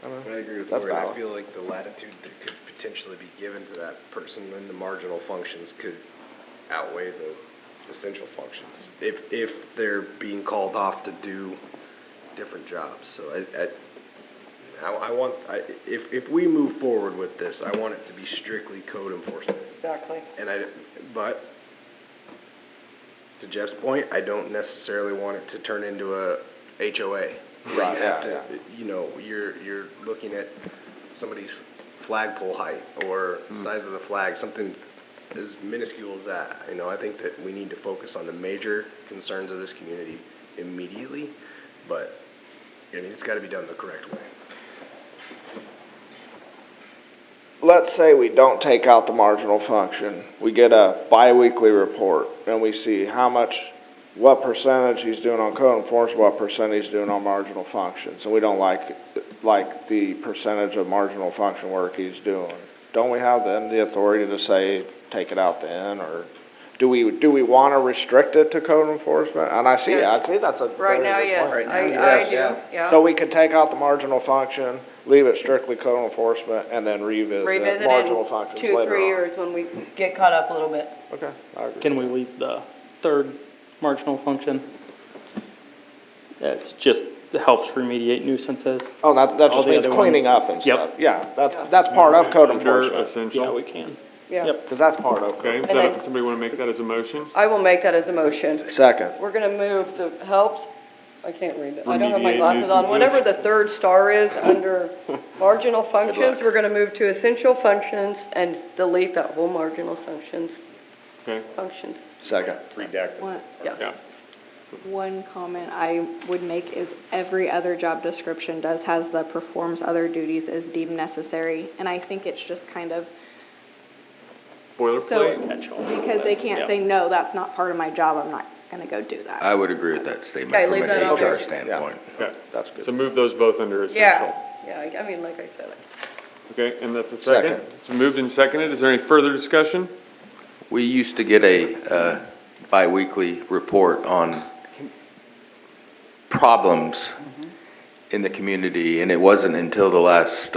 I agree with That's Lori. I valid. feel like the latitude that could potentially be given to that person in the marginal functions could outweigh the essential functions. If they're being called off to do different jobs. So if we move forward with this, I want it to be strictly code enforcement. Exactly. But to Jeff's point, I don't necessarily want it to turn into a HOA. Right, You have yeah, to, you know, you're looking at somebody's flagpole height or size of the flag, something as minuscule as that. You know, I think that we need to focus on the major concerns of this community immediately, but, I mean, it's gotta be done the correct way. Let's say we don't take out the marginal function, we get a bi-weekly report, and we see how much, what percentage he's doing on code enforcement, what percentage he's doing on marginal functions, and we don't like the percentage of marginal function work he's doing. Don't we have then the authority to say, take it out then, or do we wanna restrict it to code enforcement? And I see that's a Right very now, good yes, point. I do, Yes. yeah. So we could take out the marginal function, leave it strictly code enforcement, and then revisit Revisit marginal in functions 2, later 3 on. years when we get caught up a little bit. Okay, I agree. Can we leave the third marginal function? It just helps remediate nuisances. Oh, that All just the means other cleaning ones. up and Yep. stuff. Yeah, that's part of code Under enforcement. essential? Yeah, we can. Yeah. Yep. Cause that's part of Okay, code. is that, somebody want to make that as a motion? I will make that as a motion. Second. We're gonna move the helps, I can't read it, I don't have my Remediate glasses on, whatever nuisances. the third star is under marginal functions, we're gonna move to essential functions and delete that whole marginal functions, Okay, Second. Redacted. yeah. One comment I would make is every other job description has the performs other duties as deemed necessary. And I think it's just kind of, so, Boilerplate? because they can't Yeah. say, no, that's not part of my job, I'm not gonna go do that. I would agree with that statement Okay, from leave an that on there. HR standpoint. Okay, That's good. so move those both under essential. Yeah, I mean, like I said. Okay, and that's a second? Second. So moved and seconded, is there any further discussion? We used to get a bi-weekly report on problems in the community, and it wasn't until the last,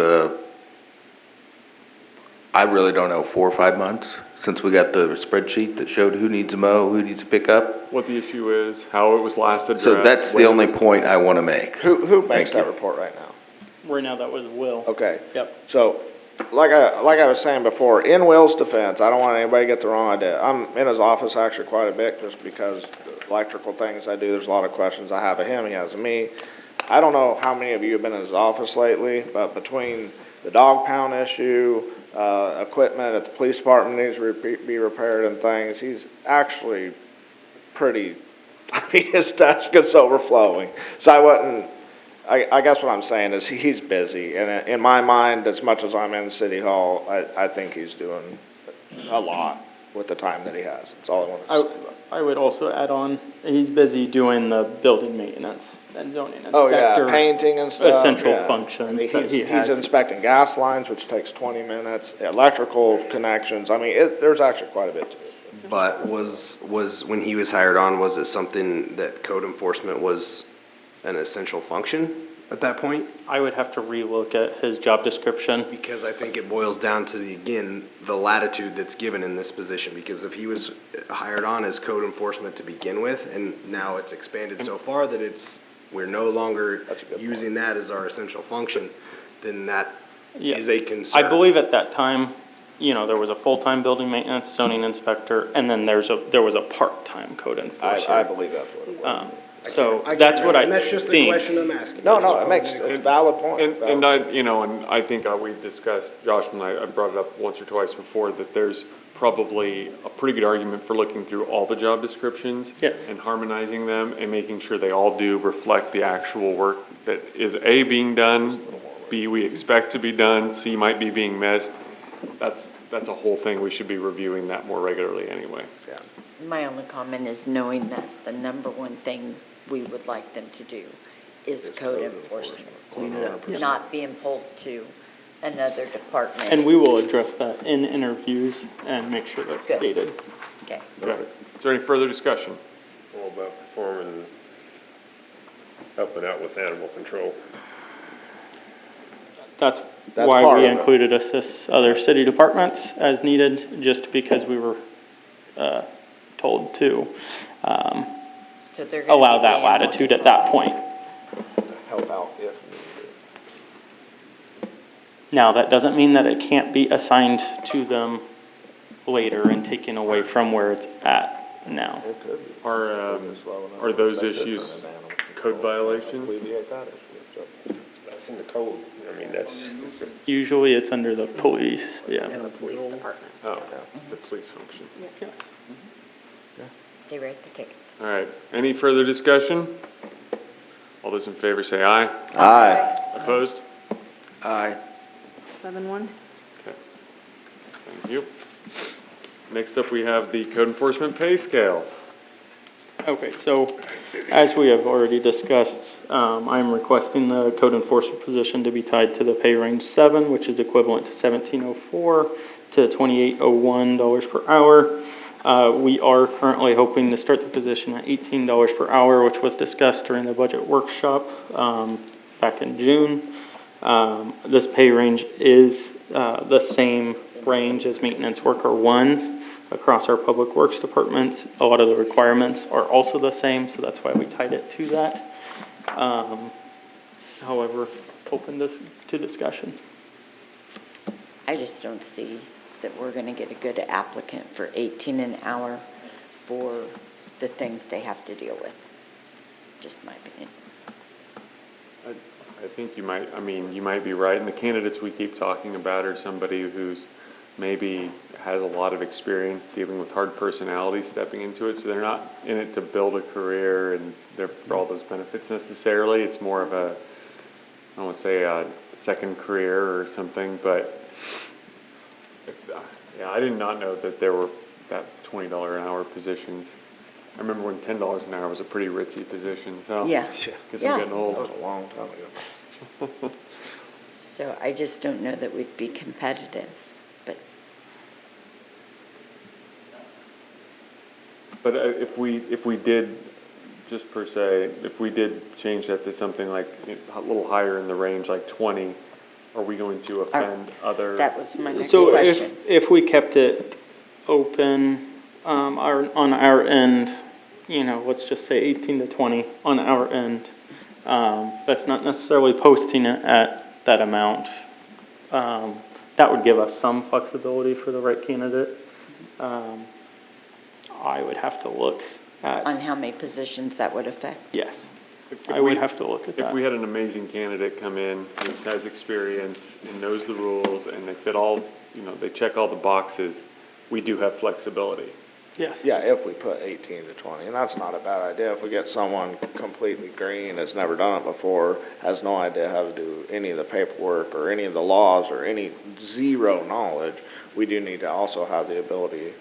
I really don't know, 4 or 5 months since we got the spreadsheet that showed who needs a mow, who needs a pickup. What the issue is, how it was last addressed. So that's the whether- only point I want to make. Who makes Thank that you. report right now? Right now, that was Will. Okay. Yep. So, like I was saying before, in Will's defense, I don't want anybody to get the wrong idea. I'm in his office actually quite a bit just because the electrical things I do, there's a lot of questions I have of him, he has of me. I don't know how many of you have been in his office lately, but between the dog pound issue, equipment at the police department needs to be repaired and things. He's actually pretty, I mean, his desk is overflowing. So I guess what I'm saying is he's busy. And in my mind, as much as I'm in City Hall, I think he's doing a lot with the time that he has. That's all I want to say. I would also add on, he's busy doing the building maintenance and zoning inspector. Oh, yeah, painting and stuff. Essential yeah. functions I mean, that he has. He's inspecting gas lines, which takes 20 minutes, electrical connections. I mean, there's actually quite a bit to it. But was, when he was hired on, was it something that code enforcement was an essential function at that point? I would have to relook at his job description. Because I think it boils down to the latitude that's given in this position. Because if he was hired on as code enforcement to begin with, and now it's expanded so far that we're no longer using that as our essential function, then that is a concern. I believe at that time, there was a full-time building maintenance, zoning inspector, and then there was a part-time code enforcer. I believe that's what it was. So that's what I think. And that's just the question I'm asking. No, it's a valid point. And I think we've discussed, Josh and I brought it up once or twice before, that there's probably a pretty good argument for looking through all the job descriptions. Yes. And harmonizing them and making sure they all do reflect the actual work that is A, being done, B, we expect to be done, C, might be being missed. That's a whole thing. We should be reviewing that more regularly anyway. Yeah. My only comment is knowing that the number one thing we would like them to do is code enforcement. Not being pulled to another department. And we will address that in interviews and make sure that's stated. Okay. Okay. Is there any further discussion? All about performing, helping out with animal control. That's part why we of it. included assist other city departments as needed, just because we were told to So they're gonna allow be that the animal latitude at that point. Help out if needed. Now, that doesn't mean that it can't be assigned to them later and taken away from where it's at now. It could be. Are those issues code violations? Alleviate that issue. That's in the code. I mean, that's, Usually it's under the police, yeah. In the police department. Oh, the police function. Yes. They write the tickets. All right. Any further discussion? All those in favor say aye. Aye. Opposed? Aye. 7-1. Okay. Thank you. Next up, we have the code enforcement pay scale. Okay, so as we have already discussed, I'm requesting the code enforcement position to be tied to the pay range 7, which is equivalent to $17.04 to $28.01 per hour. We are currently hoping to start the position at $18 per hour, which was discussed during the budget workshop back in June. This pay range is the same range as maintenance worker 1's across our public works departments. A lot of the requirements are also the same, so that's why we tied it to that. However, open this to discussion. I just don't see that we're gonna get a good applicant for 18 an hour for the things they have to deal with. Just my opinion. I think you might be right. And the candidates we keep talking about are somebody who's maybe has a lot of experience dealing with hard personalities stepping into it. So they're not in it to build a career and they're for all those benefits necessarily. It's more of I don't want to say a second career or something, but yeah, I did not know that there were that $20 an hour positions. I remember when $10 an hour was a pretty ritzy position, so. Yeah. Guess Yeah. I'm getting old. That was a long time ago. So I just don't know that we'd be competitive, but But if we did, just per se, if we did change that to something like a little higher in the range, like 20, are we going to offend other? that was my next So question. if we kept it open, on our end, let's just say 18 to 20 on our end, that's not necessarily posting it at that amount. That would give us some flexibility for the right candidate. I would have to look at, On how many positions that would affect? yes. I would have to look at If that. we had an amazing candidate come in who has experience and knows the rules and they fit all, they check all the boxes, we do have flexibility. Yes. Yeah, if we put 18 to 20, and that's not a bad idea. If we get someone completely green, that's never done it before, has no idea how to do any of the paperwork or any of the laws or any zero knowledge, we do need to also have the ability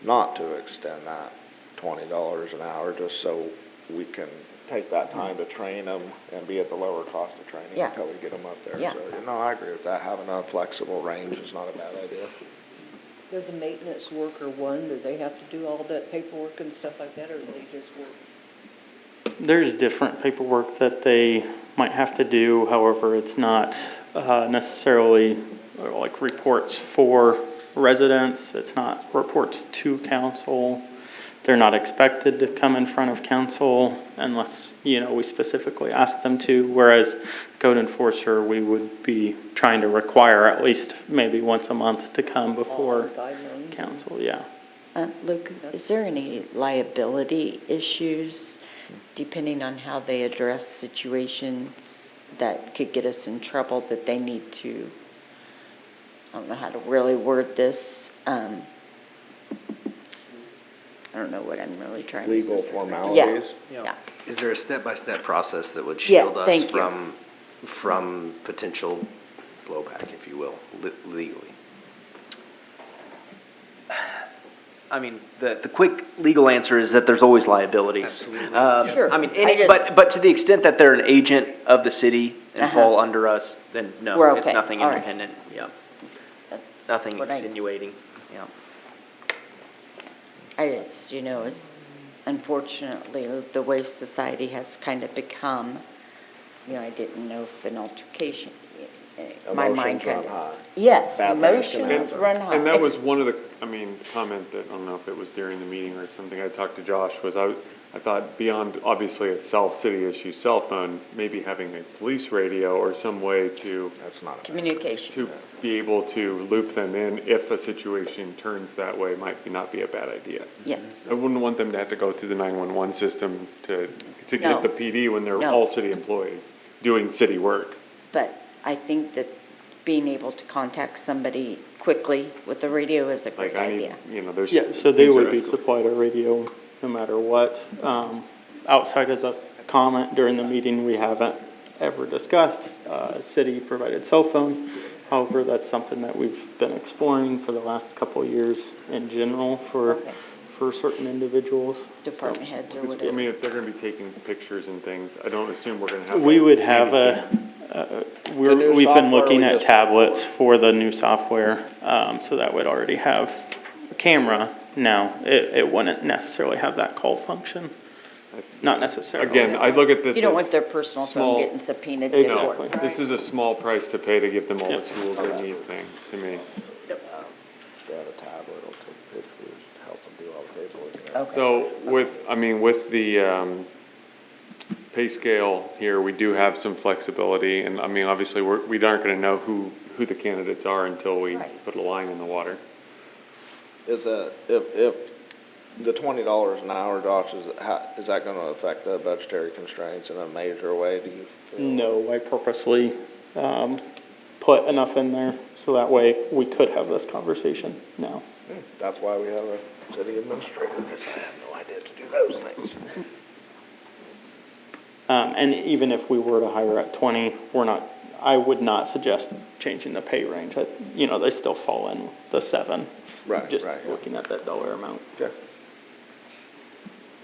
not to extend that $20 an hour, just so we can take that time to train them and be at the lower cost of training Yeah. until we get them up there. Yeah. So, I agree with that. Having a flexible range is not a bad idea. Does the maintenance worker one, do they have to do all that paperwork and stuff like that, or do they just work? There's different paperwork that they might have to do, however, it's not necessarily like reports for residents, it's not reports to council. They're not expected to come in front of council unless, we specifically ask them to, whereas code enforcer, we would be trying to require at least maybe once a month to come before council, yeah. Luke, is there any liability issues depending on how they address situations that could get us in trouble that they need to, I don't know how to really word this, I don't know what I'm really trying to say. Legal formalities? Yeah. Is there a step-by-step process that would Yeah, shield us thank you. from potential blowback, if you will, legally? I mean, the quick legal answer is that there's always liabilities. Absolutely. Sure. I mean, I just- but to the extent that they're an agent of the city and fall under us, then no, We're it's okay. nothing All right. independent, yeah. That's Nothing what I- insinuating, yeah. I just, is unfortunately the way society has kind of become, I didn't know if an altercation, my mind Emotions run kind of. high. Yes, Bad things can emotions happen. run high. And that was one of the, comment that, I don't know if it was during the meeting or something, I talked to Josh, was I thought beyond obviously a city issue cell phone, maybe having a police radio or some way to. That's not a Communication. To be able to loop them in if a situation turns that way might not be a bad idea. Yes. I wouldn't want them to have to go through the 911 system to No. get the PD when they're No. all city employees doing city work. But I think that being able to contact somebody quickly with the radio is a great Like I idea. need, there's. Yeah, so they things are would be escalating. supplied a radio no matter what. Outside of the comment during the meeting, we haven't ever discussed city provided cell phone. However, that's something that we've been exploring for the last couple of years in general for certain individuals. Department heads or I whatever. mean, if they're gonna be taking pictures and things, I don't assume we're gonna have. We like, would have The new we've been software looking we at just- tablets for the new software, so that would already have a camera. Now, it wouldn't necessarily have that call function, not necessarily. Again, I look at this. You don't as want their personal small- phone getting subpoenaed to Exactly. court. This is a small price to pay to give them all the Yep. tools they need thing, to me. They have a tablet, it'll take pictures, help them do all the paperwork. Okay. So with the, pay scale here, we do have some flexibility, and obviously, we aren't gonna know who the candidates are until we Right. put a line in the water. Is if the $20 an hour, Josh, is that gonna affect the budgetary constraints in a major way, do you feel? No, I purposely put enough in there, so that way we could have this conversation now. That's why we have a city administrator, because I have no idea to do those things. And even if we were to hire at 20, I would not suggest changing the pay range. They still fall in the 7. Right, Just right. looking at that dollar amount. Okay.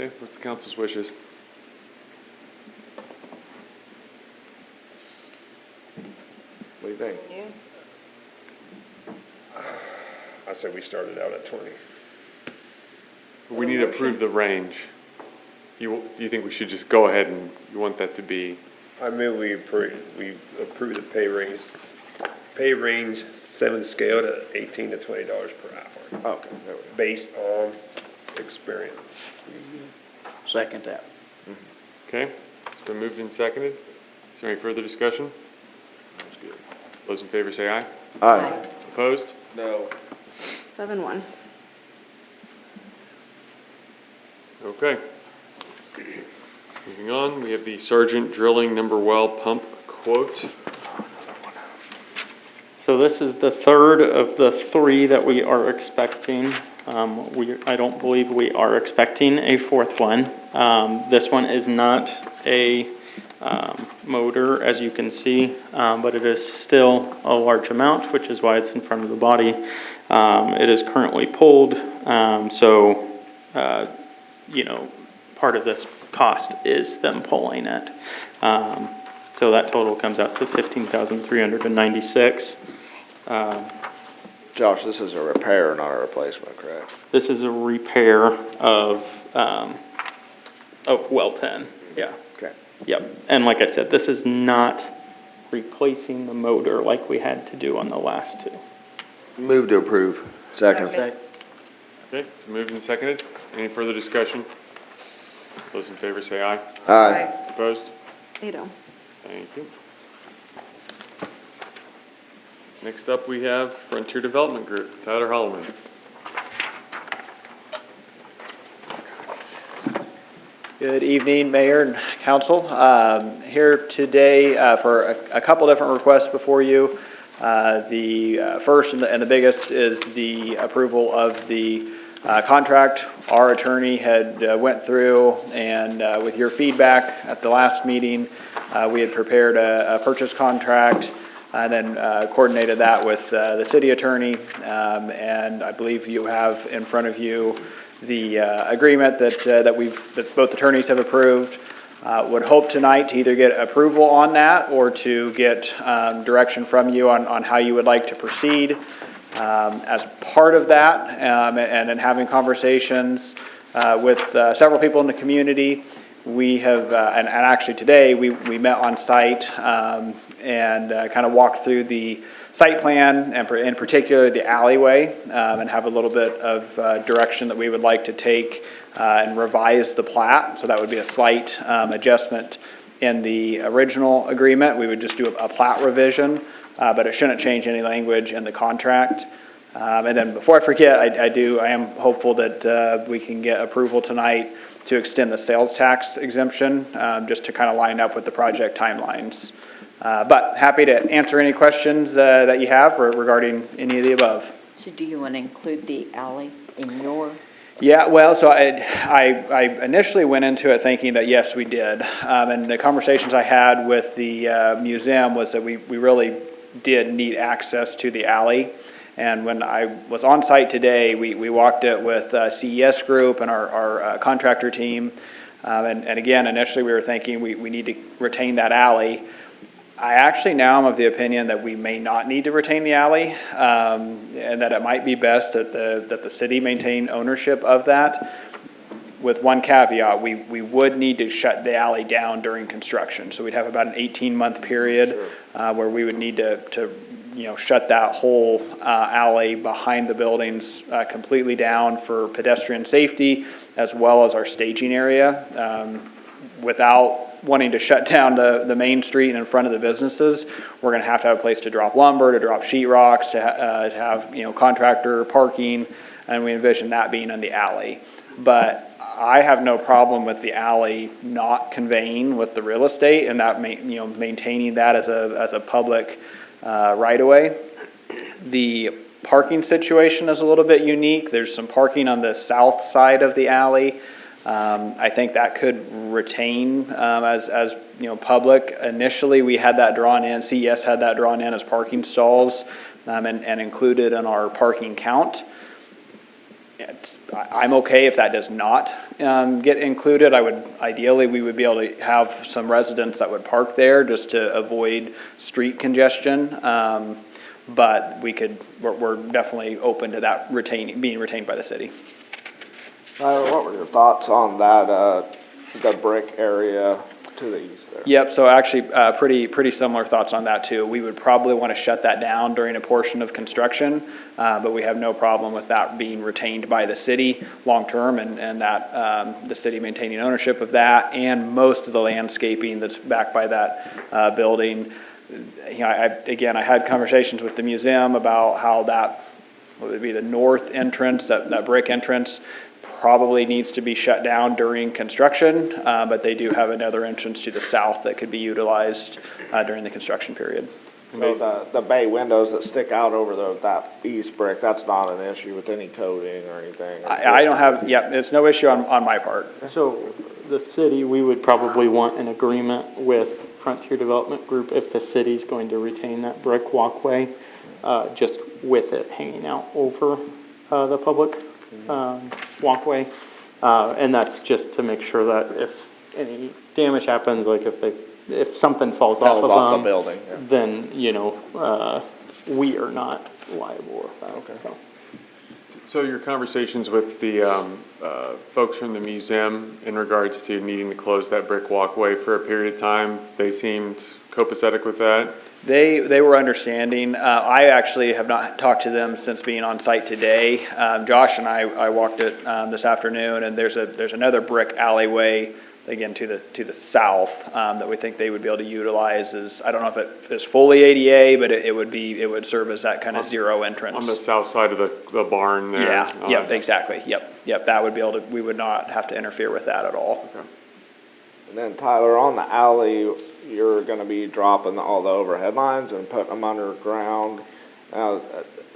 Okay, what's the council's wishes? What do you think? I said we started out at 20. We need to approve the range. Do you think we should just go ahead and, you want that to be? I mean, we approve the pay range 7 scale to $18 to $20 per hour. Okay, there we go. Based on experience. Second that. Okay, it's been moved and seconded. Is there any further discussion? That's good. Those in favor say aye. Aye. Opposed? No. 7-1. Okay. Moving on, we have the Sergeant Drilling Number Well Pump quote. So this is the third of the three that we are expecting. I don't believe we are expecting a fourth one. This one is not a motor, as you can see, but it is still a large amount, which is why it's in front of the body. It is currently pulled, you know, part of this cost is them pulling it. So that total comes out to $15,396. Josh, this is a repair, not a replacement, correct? This is a repair of well 10, yeah. Okay. Yep, and like I said, this is not replacing the motor like we had to do on the last two. Move to approve. Second. Okay, so moved and seconded. Any further discussion? Those in favor say aye. Aye. Opposed? Ditto. Thank you. Next up, we have Frontier Development Group, Tyler Holloman. Good evening, Mayor and Council. Here today for a couple different requests before you. The first and the biggest is the approval of the contract. Our attorney had went through and with your feedback at the last meeting, we had prepared a purchase contract and then coordinated that with the city attorney. And I believe you have in front of you the agreement that both attorneys have approved. Would hope tonight to either get approval on that or to get direction from you on how you would like to proceed. As part of that, and in having conversations with several people in the community, we have, and actually today, we met on site and kind of walked through the site plan, and in particular the alleyway, and have a little bit of direction that we would like to take and revise the plat. So that would be a slight adjustment in the original agreement. We would just do a plat revision, but it shouldn't change any language in the contract. And then before I forget, I am hopeful that we can get approval tonight to extend the sales tax exemption, just to kind of line up with the project timelines. But happy to answer any questions that you have regarding any of the above. So do you want to include the alley in your? Yeah, well, so I initially went into it thinking that yes, we did. And the conversations I had with the museum was that we really did need access to the alley. And when I was on site today, we walked it with CES Group and our contractor team. And again, initially we were thinking we need to retain that alley. I actually now am of the opinion that we may not need to retain the alley, and that it might be best that the city maintain ownership of that. With one caveat, we would need to shut the alley down during construction. So we'd have about an 18-month period where we would need to shut that whole alley behind the buildings completely down for pedestrian safety, as well as our staging area. Without wanting to shut down the main street in front of the businesses, we're going to have a place to drop lumber, to drop sheetrocks, to have contractor parking, and we envision that being in the alley. But I have no problem with the alley not conveying with the real estate and that maintaining that as a public right of way. The parking situation is a little bit unique. There's some parking on the south side of the alley. I think that could retain as public. Initially, we had that drawn in. CES had that drawn in as parking stalls and included in our parking count. I'm okay if that does not get included. Ideally, we would be able to have some residents that would park there just to avoid street congestion. But we're definitely open to that being retained by the city. What were your thoughts on that, the brick area to the east there? Yep, so actually pretty similar thoughts on that too. We would probably want to shut that down during a portion of construction, but we have no problem with that being retained by the city long-term and that the city maintaining ownership of that and most of the landscaping that's back by that building. I had conversations with the museum about how that would be the north entrance, that brick entrance, probably needs to be shut down during construction, but they do have another entrance to the south that could be utilized during the construction period. So the bay windows that stick out over that east brick, that's not an issue with any coating or anything? I don't have, yeah, it's no issue on my part. So the city, we would probably want an agreement with Frontier Development Group if the city's going to retain that brick walkway, just with it hanging out over the public walkway. And that's just to make sure that if any damage happens, like if something falls off of the building, then, you know, we are not liable with that. Okay. So your conversations with the folks from the museum in regards to needing to close that brick walkway for a period of time, they seemed copacetic with that? They were understanding. I actually have not talked to them since being on site today. Josh and I walked it this afternoon, and there's another brick alleyway again to the south that we think they would be able to utilize. As I don't know if it is fully ADA, but it would serve as that kind of zero entrance on the south side of the barn there. Yeah. Yep. Exactly. Yep. That would be able to. We would not have to interfere with that at all. Okay. And then Tyler, on the alley, you're going to be dropping all the overhead lines and putting them underground. Now,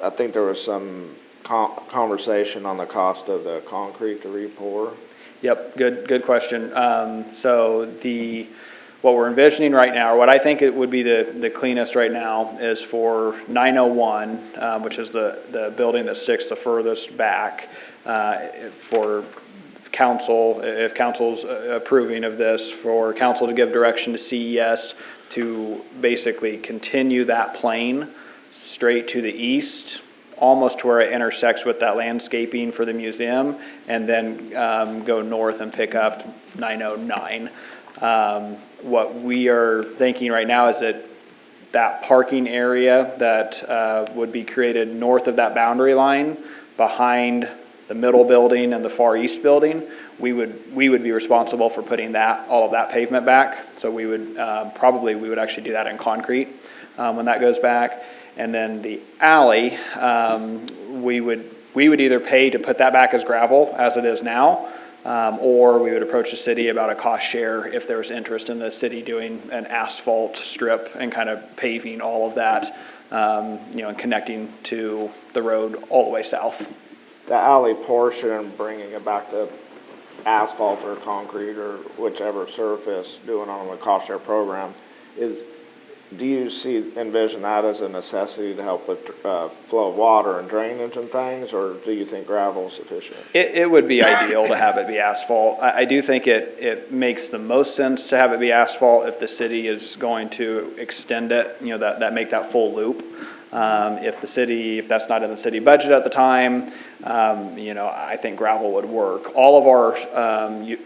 I think there was some conversation on the cost of the concrete to re-pour. Yep, good question. So what we're envisioning right now, or what I think it would be the cleanest right now, is for 901, which is the building that sticks the furthest back, for council, if council's approving of this, for council to give direction to CES to basically continue that plane straight to the east, almost to where it intersects with that landscaping for the museum, and then go north and pick up 909. What we are thinking right now is that parking area that would be created north of that boundary line, behind the middle building and the far east building, we would be responsible for putting all of that pavement back. So we would actually do that in concrete when that goes back. And then the alley, we would either pay to put that back as gravel as it is now, or we would approach the city about a cost share if there was interest in the city doing an asphalt strip and kind of paving all of that, and connecting to the road all the way south. The alley portion, bringing it back to asphalt or concrete or whichever surface, doing on the cost share program, do you envision that as a necessity to help with flow of water and drainage and things, or do you think gravel is sufficient? It would be ideal to have it be asphalt. I do think it makes the most sense to have it be asphalt if the city is going to extend it, that make that full loop. If that's not in the city budget at the time, I think gravel would work. All of our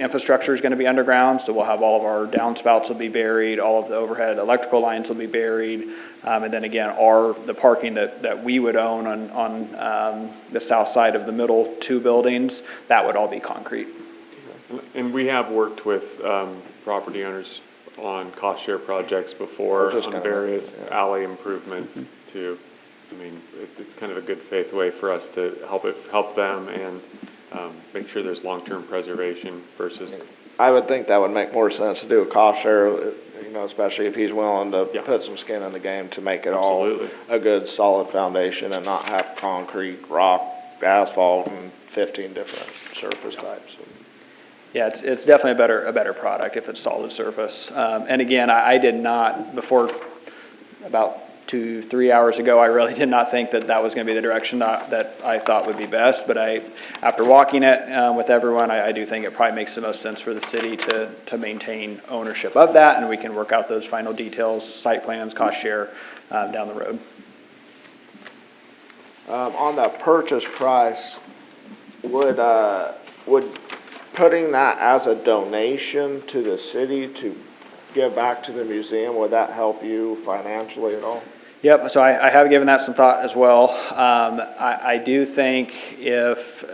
infrastructure is going to be underground, so we'll have all of our downspouts will be buried, all of the overhead electrical lines will be buried, and then again, the parking that we would own on the south side of the middle two buildings, that would all be concrete. And we have worked with property owners on cost share projects before on various alley improvements too. I mean, it's kind of a good faith way for us to help them and make sure there's long-term preservation versus. I would think that would make more sense to do a cost share, especially if he's willing to put some skin in the game to make it all a good solid foundation and not have concrete, rock, asphalt, and 15 different surface types. Yeah, it's definitely a better product if it's solid surface. And again, I did not, before about 2-3 hours ago, I really did not think that was going to be the direction that I thought would be best. But after walking it with everyone, I do think it probably makes the most sense for the city to maintain ownership of that, and we can work out those final details, site plans, cost share down the road. On the purchase price, would putting that as a donation to the city to give back to the museum, would that help you financially at all? Yep, so I have given that some thought as well. I do think if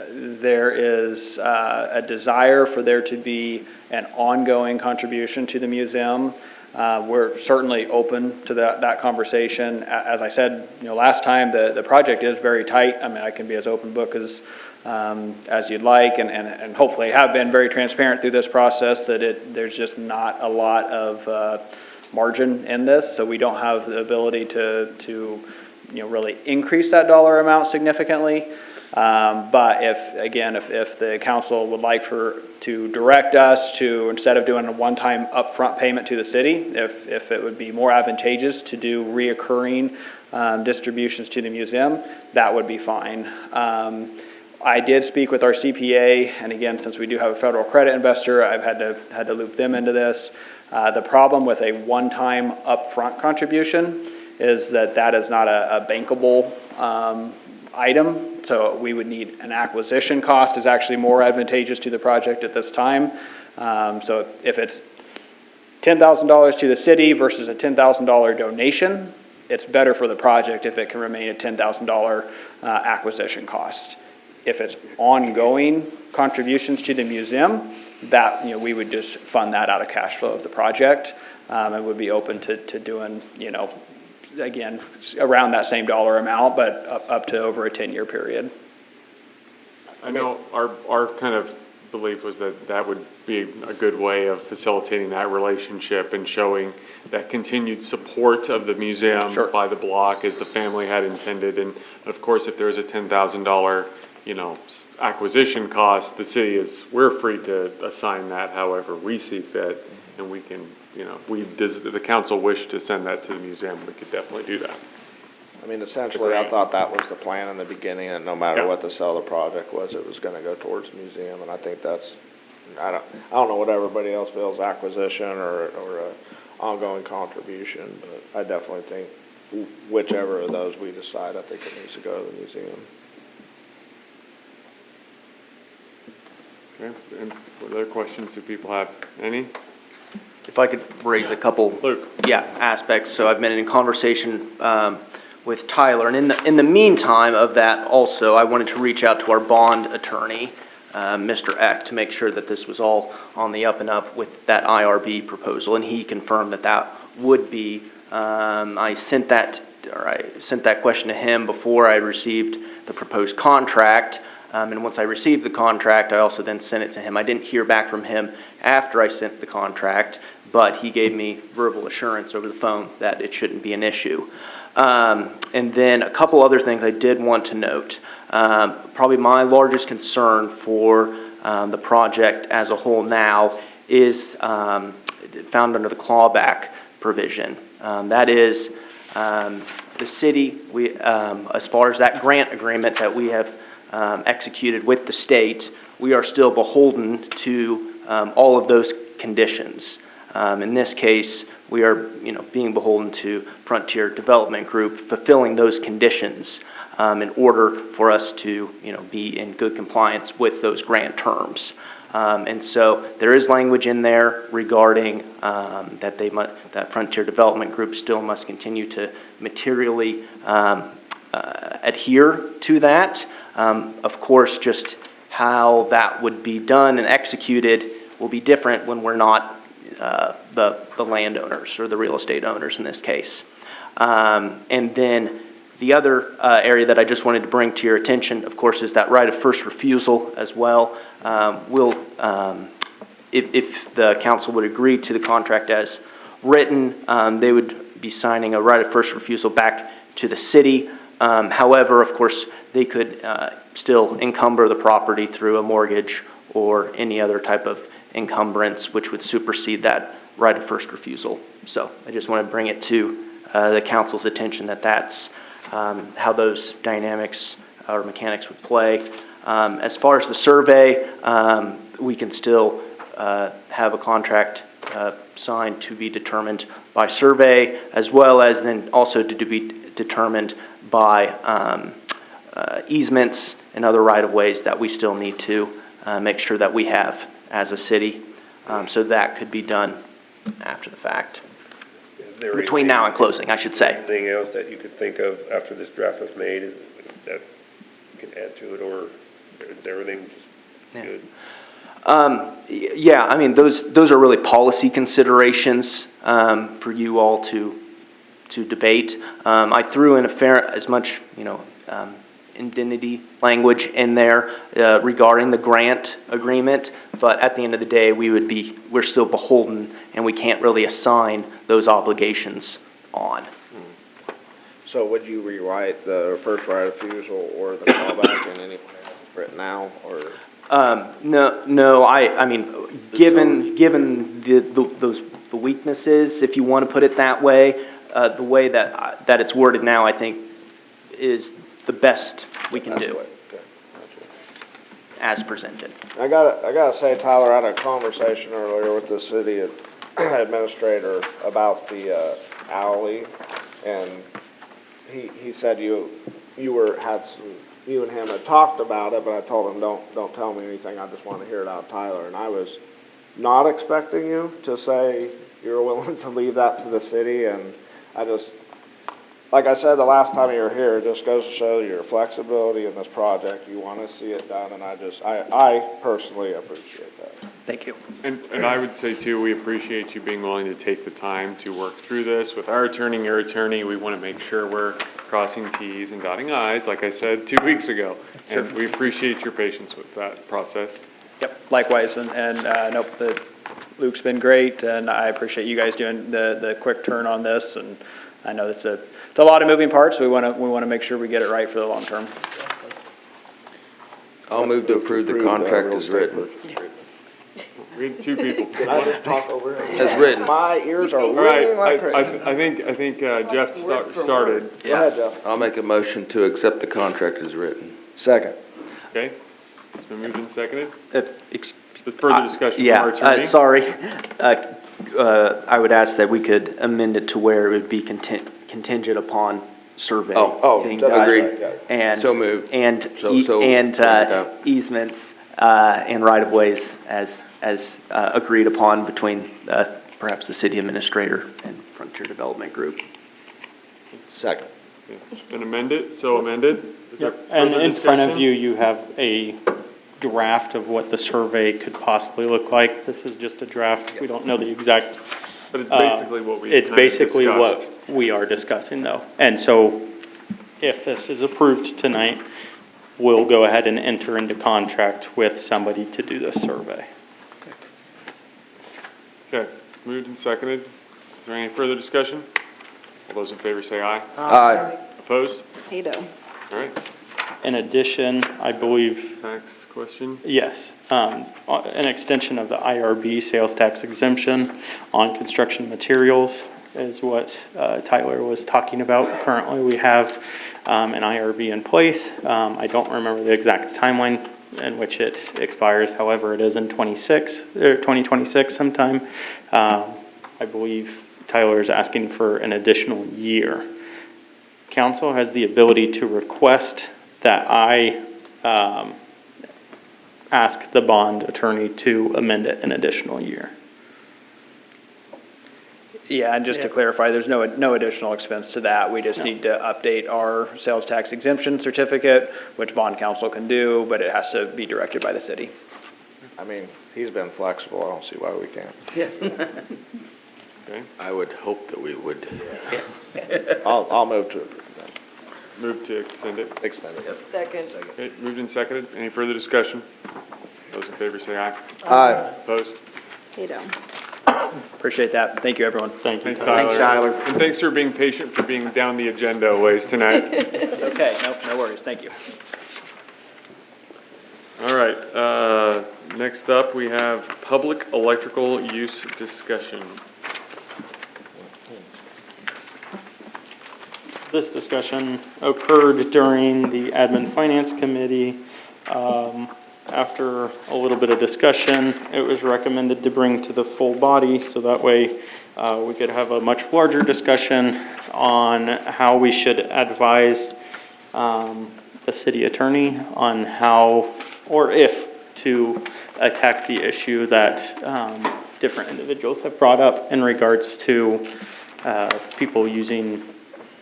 there is a desire for there to be an ongoing contribution to the museum, We're certainly open to that conversation. As I said, last time, the project is very tight. I mean, I can be as open book as you'd like, and hopefully have been very transparent through this process that there's just not a lot of margin in this, so we don't have the ability to really increase that dollar amount significantly. But if the council would like to direct us to, instead of doing a one-time upfront payment to the city, if it would be more advantageous to do reoccurring distributions to the museum, that would be fine. I did speak with our CPA, and again, since we do have a federal credit investor, I've had to loop them into this. The problem with a one-time upfront contribution is that is not a bankable item, so we would need an acquisition cost is actually more advantageous to the project at this time. So if it's $10,000 to the city versus a $10,000 donation, it's better for the project if it can remain a $10,000 acquisition cost. If it's ongoing contributions to the museum, that we would just fund that out of cash flow of the project, and would be open to doing again around that same dollar amount, but up to over a 10-year period. I know our kind of belief was that would be a good way of facilitating that relationship and showing that continued support of the museum by the block as the family had intended. And of course, if there's a $10,000 acquisition cost, the city we're free to assign that however we see fit, and we can, does the council wish to send that to the museum, we could definitely do that. I mean, essentially, I thought that was the plan in the beginning, and no matter what the sale of the project was, it was gonna go towards the museum, and I think that's, I don't know what everybody else feels, acquisition or a ongoing contribution, but I definitely think whichever of those we decide, I think it needs to go to the museum. Okay, and what other questions do people have? Any? If I could raise a couple, aspects. So I've been in conversation with Tyler, and in the meantime of that, also I wanted to reach out to our bond attorney, Mr. Eck, to make sure that this was all on the up and up with that IRB proposal, and he confirmed that would be. I sent that question to him before I received the proposed contract. And once I received the contract, I also then sent it to him. I didn't hear back from him after I sent the contract, but he gave me verbal assurance over the phone that it shouldn't be an issue. And then a couple other things I did want to note. Probably my largest concern for the project as a whole now is found under the clawback provision. That is the city, as far as that grant agreement that we have executed with the state, we are still beholden to all of those conditions. In this case, we are, being beholden to Frontier Development Group fulfilling those conditions in order for us to, be in good compliance with those grant terms. And so there is language in there regarding that Frontier Development Group still must continue to materially adhere to that. Of course, just how that would be done and executed will be different when we're not the landowners or the real estate owners in this case. And then the other area that I just wanted to bring to your attention, of course, is that right of first refusal as well. If the council would agree to the contract as written, they would be signing a right of first refusal back to the city. However, of course, they could still encumber the property through a mortgage or any other type of encumbrance which would supersede that right of first refusal. So I just want to bring it to the council's attention that that's how those dynamics or mechanics would play. As far as the survey, we can still have a contract signed to be determined by survey, as well as then also to be determined by easements and other right-of-ways that we still need to make sure that we have as a city. So that could be done after the fact. Between now and closing, I should say. Anything else that you could think of after this draft was made that you can add to it, or is everything just good? Yeah, I mean, those are really policy considerations for you all to debate. I threw in as much, indemnity language in there regarding the grant agreement, but at the end of the day, we're still beholden, and we can't really assign those obligations on. So would you rewrite the first right of refusal or the callback in any way written now, or? No, I mean, given the weaknesses, if you want to put it that way, the way that it's worded now, I think, is the best we can do, as presented. I gotta say, Tyler, I had a conversation earlier with the city administrator about the alley, and he said you and him had talked about it, but I told him, don't tell me anything, I just want to hear it out of Tyler, and I was not expecting you to say you're willing to leave that to the city, and I just, like I said the last time you were here, it just goes to show your flexibility in this project. You want to see it done, and I personally appreciate that. Thank you. And I would say too, we appreciate you being willing to take the time to work through this with our attorney, your attorney. We want to make sure we're crossing Ts and dotting Is, like I said 2 weeks ago. And we appreciate your patience with that process. Yep, likewise, and nope, Luke's been great, and I appreciate you guys doing the quick turn on this, and I know it's a lot of moving parts, so we want to make sure we get it right for the long term. I'll move to approve the contract as written. We had two people. Did I just talk over him? As written. My ears are All ringing like right, crazy. I think Jeff started. Go ahead, Jeff. I'll make a motion to accept the contract as written. Second. Okay, it's been moved and seconded. With further discussion from our attorney. Sorry. I would ask that we could amend it to where it would be contingent upon survey being done. Agreed. And So moved. And easements and right-of-ways as agreed upon between perhaps the city administrator and Frontier Development Group. Second. It's been amended, so amended. Is there And further in front of discussion? you have a draft of what the survey could possibly look like. This is just a draft. We don't know the exact. But it's basically what we It's kind of basically discussed. what we are discussing though. And so if this is approved tonight, we'll go ahead and enter into contract with somebody to do this survey. Okay, moved and seconded. Is there any further discussion? All those in favor say aye. Aye. Opposed? Pedo. All right, In addition, I believe, tax question? yes, an extension of the IRB sales tax exemption on construction materials is what Tyler was talking about. Currently, we have an IRB in place. I don't remember the exact timeline in which it expires. However, it is in 2026 sometime. I believe Tyler is asking for an additional year. Council has the ability to request that I ask the bond attorney to amend it an additional year. Yeah, and just to clarify, there's no additional expense to that. We just need to update our sales tax exemption certificate, which bond counsel can do, but it has to be directed by the city. I mean, he's been flexible, I don't see why we can't. Okay, I would hope that we would. Yes. I'll move to approve that. move to extend it. Extend it. Second. Okay, moved and seconded. Any further discussion? Those in favor say aye. Aye. Opposed? Pedo. Appreciate that. Thank you, everyone. Thank you. Thanks, Tyler. Thanks, Tyler. And thanks for being patient, for being down the agenda a ways tonight. Okay, no worries. Thank you. All right, next up, we have public electrical use discussion. This discussion occurred during the Admin Finance Committee. After a little bit of discussion, it was recommended to bring to the full body, so that way we could have a much larger discussion on how we should advise the city attorney on how, or if, to attack the issue that different individuals have brought up in regards to people using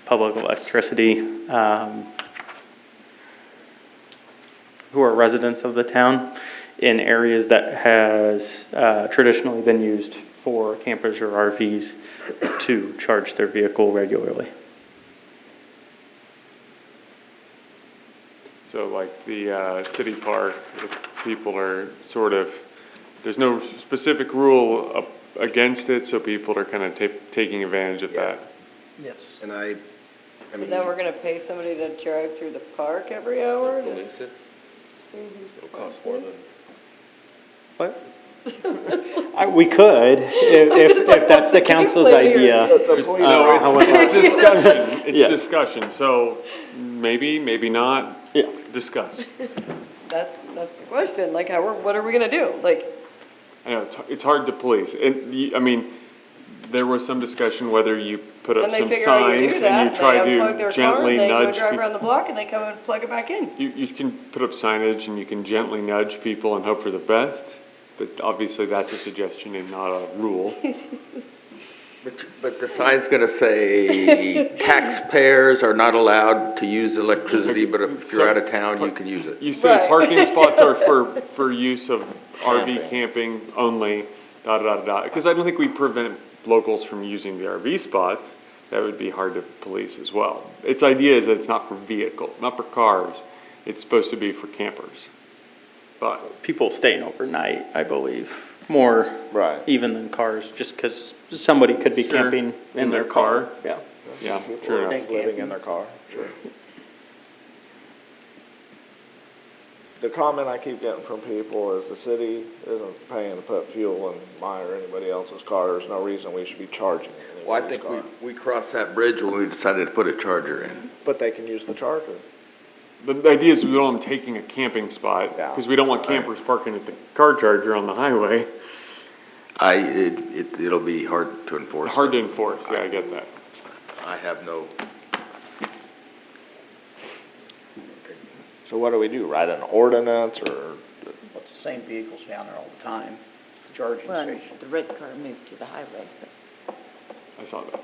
public electricity who are residents of the town. in areas that has traditionally been used for campers or RVs to charge their vehicle regularly. So like the city park, if people are sort of, there's no specific rule against it, so people are kind of taking advantage of that. Yes. And I So mean. then we're gonna pay somebody to drive through the park every hour? It'll cost more than. What? We could, if that's the council's idea. No, it's discussion, it's Yeah. discussion, so maybe not, Yeah. discuss. That's the question, like, what are we gonna do? Like, I know, it's hard to police, I mean, there was some discussion whether you put up and they some figure out signs you do that, and you try they unplug to their car, gently and they go nudge drive people. around the block and they come and plug it back in. You can put up signage and you can gently nudge people and hope for the best, but obviously that's a suggestion and not a rule. But the sign's gonna say taxpayers are not allowed to use electricity, but if you're out of town, you can use it. You say Right. parking spots are for use of RV camping only, because I don't think we prevent locals from using the RV spots. That would be hard to police as well. Its idea is that it's not for vehicle, not for cars. It's supposed to be for campers. But People staying overnight, I believe, more Right. even than cars, just because somebody could be Sure. camping in their car. Yeah. yeah, People true are enough. living in their car, sure. The comment I keep getting from people is the city isn't paying to put fuel in mine or anybody else's car. There's no reason we should be charging Well, I anybody's think car. we crossed that bridge when we decided to put a charger in. But they can use the charger. The idea is we don't want them taking a camping spot, Yeah. because we don't want campers parking at the car charger on the highway. It'll be hard to enforce. Hard to enforce, yeah, I get that. I have no. So what do we do? Write an ordinance or? What's the same vehicles down there all the time, charging Well, station. the red car moved to the highway, so. I saw that.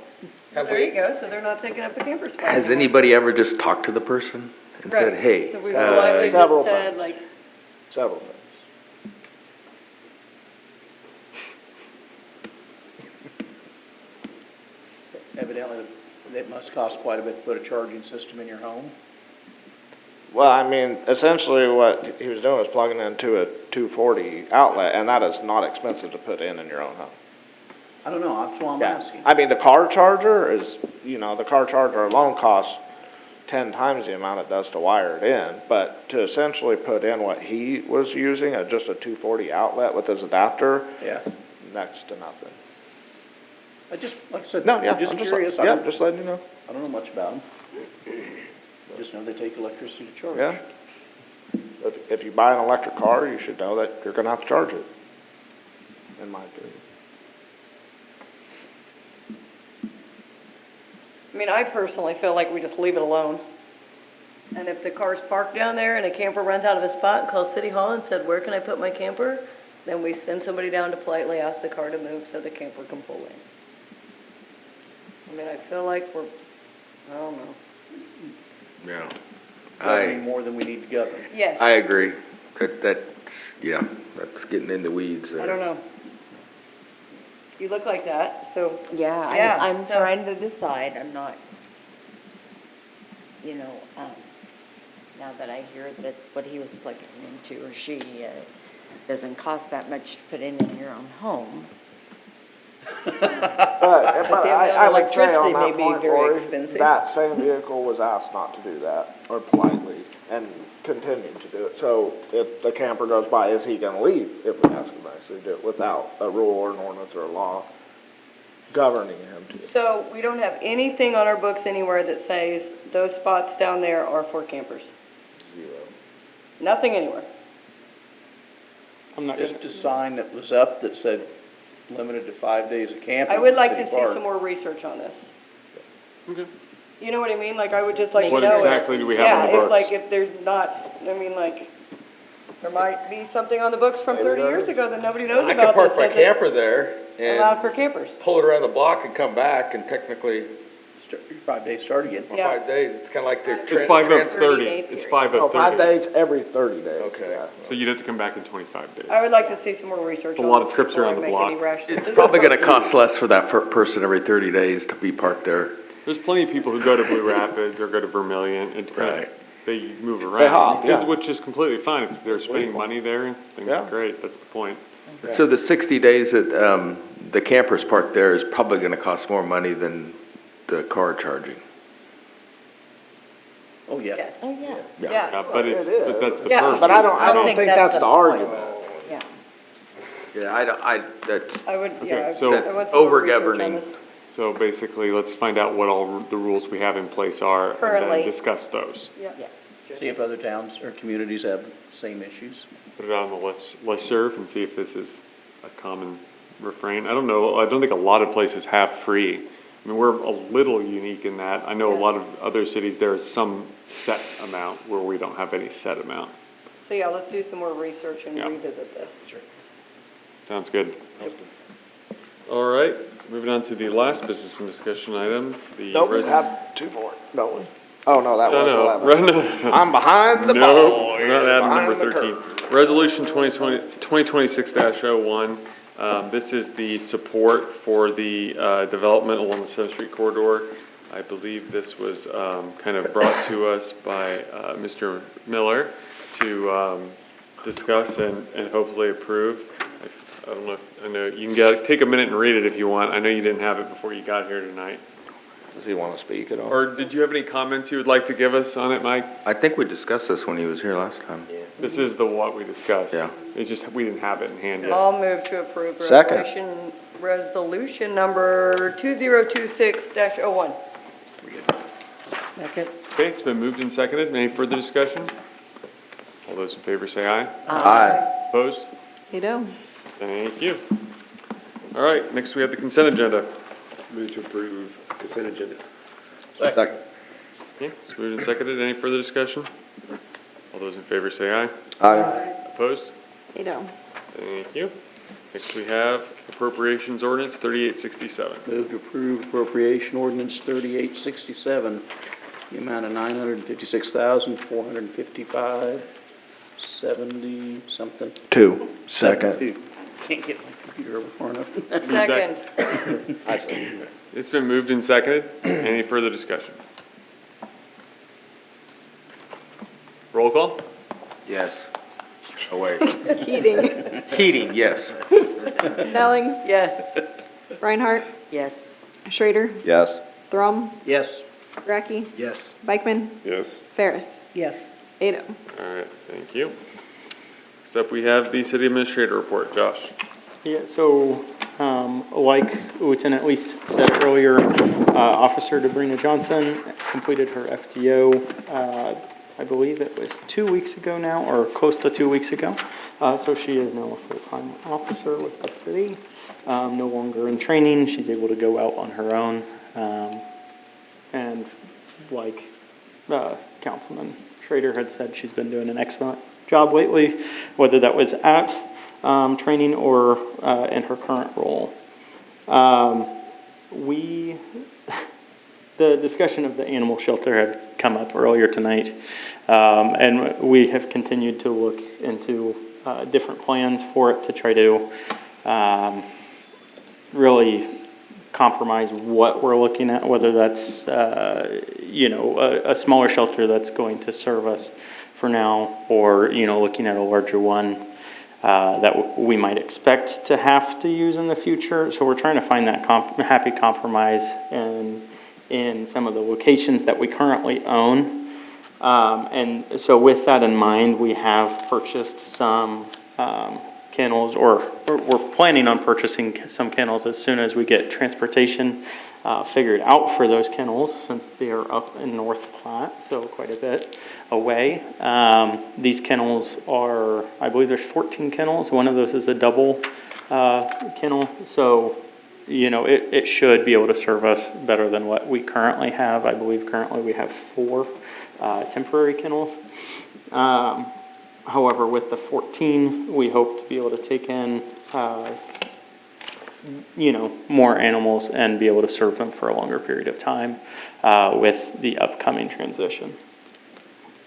There you go, so they're not taking up a camper spot. Has anymore. anybody ever just talked to the person and said, Right. hey? So we politely several just said, times. like, Several things. Evidently, it must cost quite a bit to put a charging system in your home. Well, I mean, essentially what he was doing was plugging into a 240 outlet, and that is not expensive to put in your own home. I don't know, that's why I'm Yeah. asking. I mean, the car charger is, the car charger alone costs 10 times the amount it does to wire it in, but to essentially put in what he was using, just a 240 outlet with his adapter, Yeah. next to nothing. I just, like I said, No, yeah, I'm just I'm curious. yeah, just letting you know. I don't know much about them. Just know they take electricity to charge. Yeah. If you buy an electric car, you should know that you're gonna have to charge it, in my opinion. I mean, I personally feel like we just leave it alone. And if the car's parked down there and a camper runs out of a spot and calls City Hall and said, where can I put my camper? Then we send somebody down to politely ask the car to move so the camper can pull in. I mean, I feel like I don't know. Yeah. Governing more than we need to govern. Yes. I agree. That's getting in the weeds there. I don't know. You look like that, so. Yeah, Yeah, I'm so- trying to decide, I'm not, now that I hear that what he was plugging into, or she, doesn't cost that much to put in your own home. But I would say on electricity may that be point, very Lori, expensive. that same vehicle was asked not to do that, or politely, and continued to do it. So if the camper goes by, is he gonna leave if we ask him nicely to do it without a rule or an ordinance or a law governing him to? So we don't have anything on our books anywhere that says those spots down there are for campers? Zero. Nothing anywhere? I'm not Just a sign that was up that said limited to 5 days of camping. I would like in to City see Park. some more research on this. Okay. You know what I mean? Like, I would just like to What know. exactly do we have on the Yeah, books? like, if there's not, I mean, like, there might be something on the books from 30 years ago that nobody knows I about. could park that my says it's camper there allowed and for campers. pull it around the block and come back and technically 5 days start again. Yeah. 5 days, it's kinda like they're. It's 5 of 30, it's 5 Oh, of 5 30. days every 30 days. Okay. So you'd have to come back in 25 days. I would like to see some more research It's a on lot this of trips before I around the make block. any rash It's decisions. probably gonna cost less for that person every 30 days to be parked there. There's plenty of people who go to Blue Rapids or go to Vermillion, and Right. they move around. hop, yeah. Which is completely fine, if they're spending money there, then Yeah. great, that's the point. So the 60 days that, the campers parked there is probably gonna cost more money than the car charging. Oh, yeah. Yes. Oh, yeah. Yeah. Yeah, but it is. that's the Yeah. purpose. But I don't think that's the point. argument. Yeah. Yeah, that's, I would, Okay, yeah. so- I want some more research on Over-governing. this. So basically, let's find out what all the rules we have in place are, and Currently. then discuss those. Yes. See if other towns or communities have the same issues. Put it on the listserv and see if this is a common refrain. I don't know, I don't think a lot of places have free. I mean, we're a little unique in that. I know a lot of other cities, there is some set amount where we don't have any set amount. So yeah, let's do some more research and Yeah. revisit this. Sounds good. All right, moving on to the last business and discussion item, the Nope, we res- have 2 more, don't we? Oh, no, that was No, 11. no. I'm behind the No, ball. we're not adding Behind number the 13. curve. Resolution 2026-01. This is the support for the development along the 7th Street corridor. I believe this was kind of brought to us by Mr. Miller to discuss and hopefully approve. I don't know, I know you can take a minute and read it if you want. I know you didn't have it before you got here tonight. Does he wanna speak at all? Or did you have any comments you would like to give us on it, Mike? I think we discussed this when he was here last time. This is the what we discussed. Yeah. It's just, we didn't have it in hand yet. I'll move to approve Second. resolution number 2026-01. Second. Okay, it's been moved and seconded. Any further discussion? All those in favor say aye. Aye. Opposed? You do. Thank you. All right, next we have the consent agenda. Move to approve consent agenda. Second. Okay, it's moved and seconded. Any further discussion? All those in favor say aye. Aye. Opposed? You do. Thank you. Next we have appropriations ordinance 3867. Move to approve appropriation ordinance 3867, the amount of $956,455.70 something. 2. Second. Two. Can't get my computer over far enough. Second. I second. It's been moved and seconded. Any further discussion? Roll call? Yes. Oh, wait. Keating. Keating, yes. Snellings. Yes. Reinhardt. Yes. Schrader. Yes. Thrum. Yes. Gracky. Yes. Bikeman. Yes. Ferris. Yes. Ado. All right, thank you. Next up, we have the city administrator report. Josh? Yeah, so, like Lieutenant Lee said earlier, Officer Debrina Johnson completed her FTO, I believe it was 2 weeks ago now, or close to 2 weeks ago. So she is now a full-time officer with the city, no longer in training. She's able to go out on her own. And like Councilman Schrader had said, she's been doing an excellent job lately, whether that was at training or in her current role. The discussion of the animal shelter had come up earlier tonight, and we have continued to look into different plans for it to try to really compromise what we're looking at, whether that's, a smaller shelter that's going to serve us for now, or, looking at a larger one that we might expect to have to use in the future. So we're trying to find that happy compromise in some of the locations that we currently own. And so with that in mind, we have purchased some kennels, or we're planning on purchasing some kennels as soon as we get transportation figured out for those kennels, since they are up in North Platte, so quite a bit away. These kennels are, I believe there's 14 kennels. One of those is a double kennel, so it should be able to serve us better than what we currently have. I believe currently we have 4 temporary kennels. However, with the 14, we hope to be able to take in more animals and be able to serve them for a longer period of time with the upcoming transition.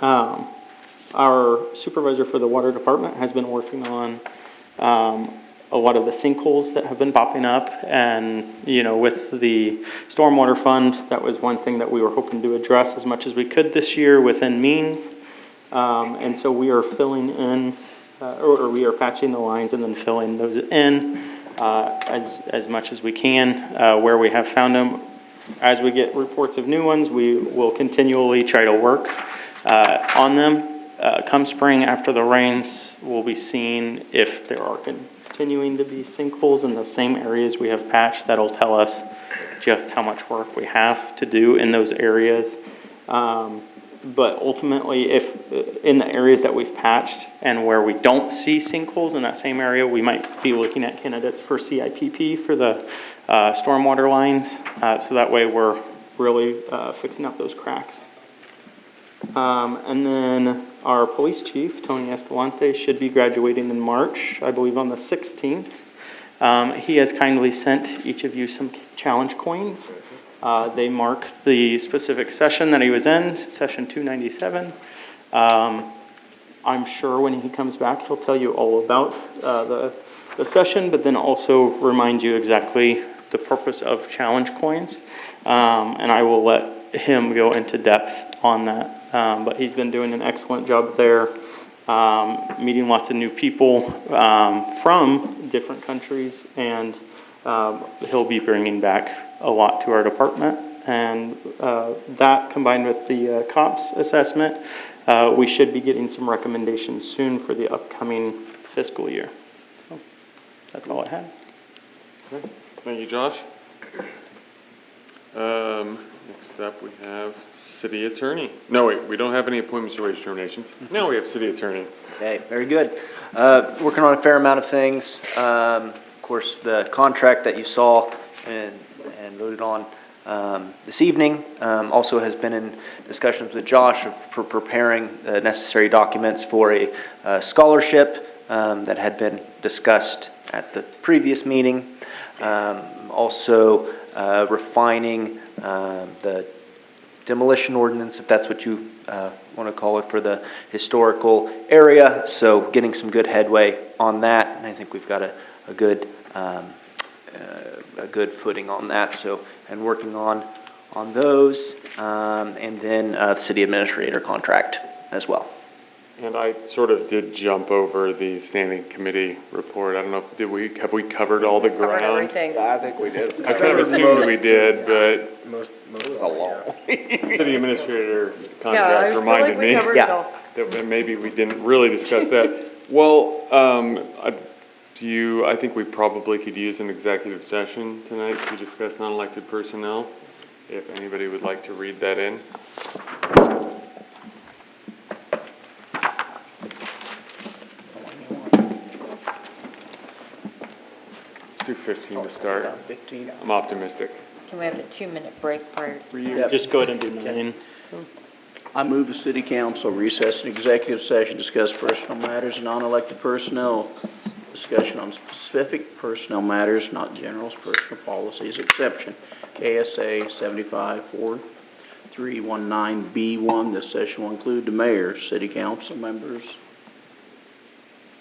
Our supervisor for the water department has been working on a lot of the sinkholes that have been popping up, and with the stormwater fund, that was one thing that we were hoping to address as much as we could this year within means. And so we are filling in, or we are patching the lines and then filling those in as much as we can where we have found them. As we get reports of new ones, we will continually try to work on them. Come spring after the rains, we'll be seeing if there are continuing to be sinkholes in the same areas we have patched. That'll tell us just how much work we have to do in those areas. But ultimately, if in the areas that we've patched and where we don't see sinkholes in that same area, we might be looking at candidates for CIPP for the stormwater lines. So that way we're really fixing up those cracks. And then our police chief, Tony Escalante, should be graduating in March, I believe on the 16th. He has kindly sent each of you some challenge coins. They mark the specific session that he was in, session 297. I'm sure when he comes back, he'll tell you all about the session, but then also remind you exactly the purpose of challenge coins. And I will let him go into depth on that. But he's been doing an excellent job there, meeting lots of new people from different countries, and he'll be bringing back a lot to our department. And that combined with the COPS assessment, we should be getting some recommendations soon for the upcoming fiscal year. So that's all I had. Okay. Thank you, Josh. Next up, we have city attorney. No, wait, we don't have any appointments or wage terminations. Now we have city attorney. Okay, very good. Working on a fair amount of things. Of course, the contract that you saw and voted on this evening also has been in discussions with Josh for preparing the necessary documents for a scholarship that had been discussed at the previous meeting. Also refining the demolition ordinance, if that's what you want to call it, for the historical area. So getting some good headway on that, and I think we've got a good footing on that. So, and working on those, and then the city administrator contract as well. And I sort of did jump over the standing committee report. I don't know if have we covered all the ground? Covered everything. I think we did. I kind of assumed we did, but Most a long. city administrator I contract feel reminded like we me covered it all. that maybe we didn't really discuss that. Well, I think we probably could use an executive session tonight to discuss non-elected personnel, if anybody would like to read that in. Let's do 15 to start. 15. I'm optimistic. Can we have a 2-minute break prior? Just go ahead and do 9. I move the city council recess an executive session, discuss personal matters and non-elected personnel. Discussion on specific personnel matters, not general personal policies, exception KSA 754319B1. This session will include the mayor, city council members,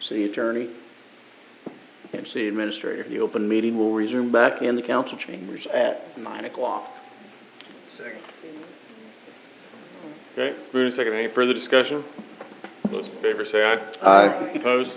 city attorney, and city administrator. The open meeting will resume back in the council chambers at 9 o'clock. Second. Okay, it's moved and second. Any further discussion? Those in favor say aye. Aye. Opposed?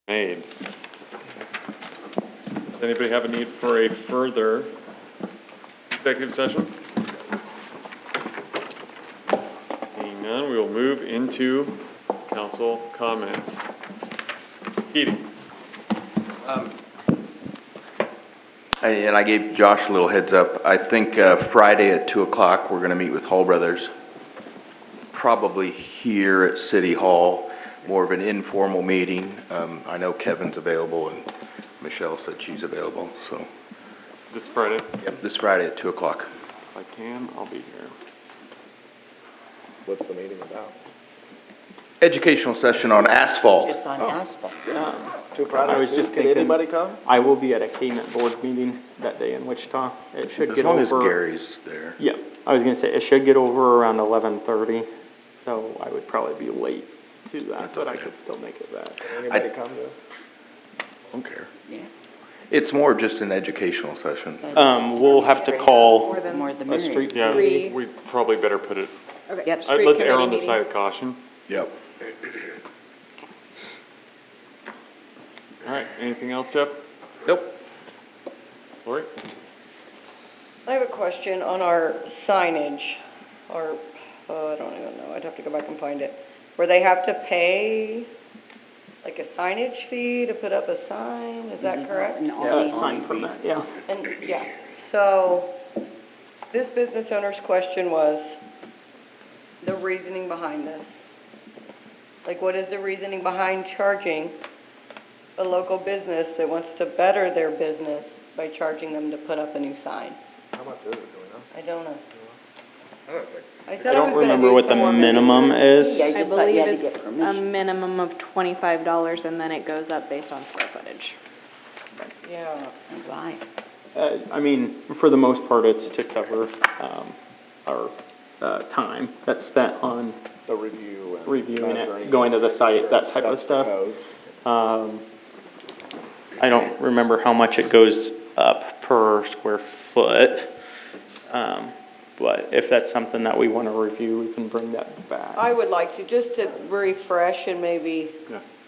made. Does anybody have a need for a further executive session? Seeing none, we will move into council comments. Keating. And I gave Josh a little heads up. I think Friday at 2 o'clock, we're going to meet with Hall Brothers. Probably here at City Hall, more of an informal meeting. I know Kevin's available and Michelle said she's available, so. This Friday? Yep, this Friday at 2 o'clock. If I can, I'll be here. What's the meeting about? Educational session on asphalt. Just on asphalt. I was just Can thinking, anybody come? I will be at a KNET board meeting that day in Wichita. It should As get long as over. Gary's there. Yeah, I was gonna say, it should get over around 11:30, so I would probably be late to that, but I could still make it back. Anybody come to? Don't care. Yeah. It's more just an educational session. We'll have to call More the a merrier. street Yeah, committee. we probably better put it, Yep. let's err on the side of caution. Yep. All right, anything else, Jeff? Nope. Lori? I have a question on our signage, or, I don't even know, I'd have to go back and find it. Where they have to pay, like a signage fee to put up a sign, is that correct? Sign permit, yeah. And, yeah, so, this business owner's question was the reasoning behind this. Like, what is the reasoning behind charging a local business that wants to better their business by charging them to put up a new sign? How much is it, do we know? I don't know. I don't think. I I don't remember what the minimum is. Yeah, I I just thought you believe had to get it's a permission. minimum of $25 and then it goes up based on square footage. Yeah. Right. I mean, for the most part, it's to cover, our, time that's spent on The review and. reviewing measuring it, going to the site, that type of steps to stuff. code. I don't remember how much it goes up per square foot. But if that's something that we want to review, we can bring that back. I would like to, just to refresh and maybe,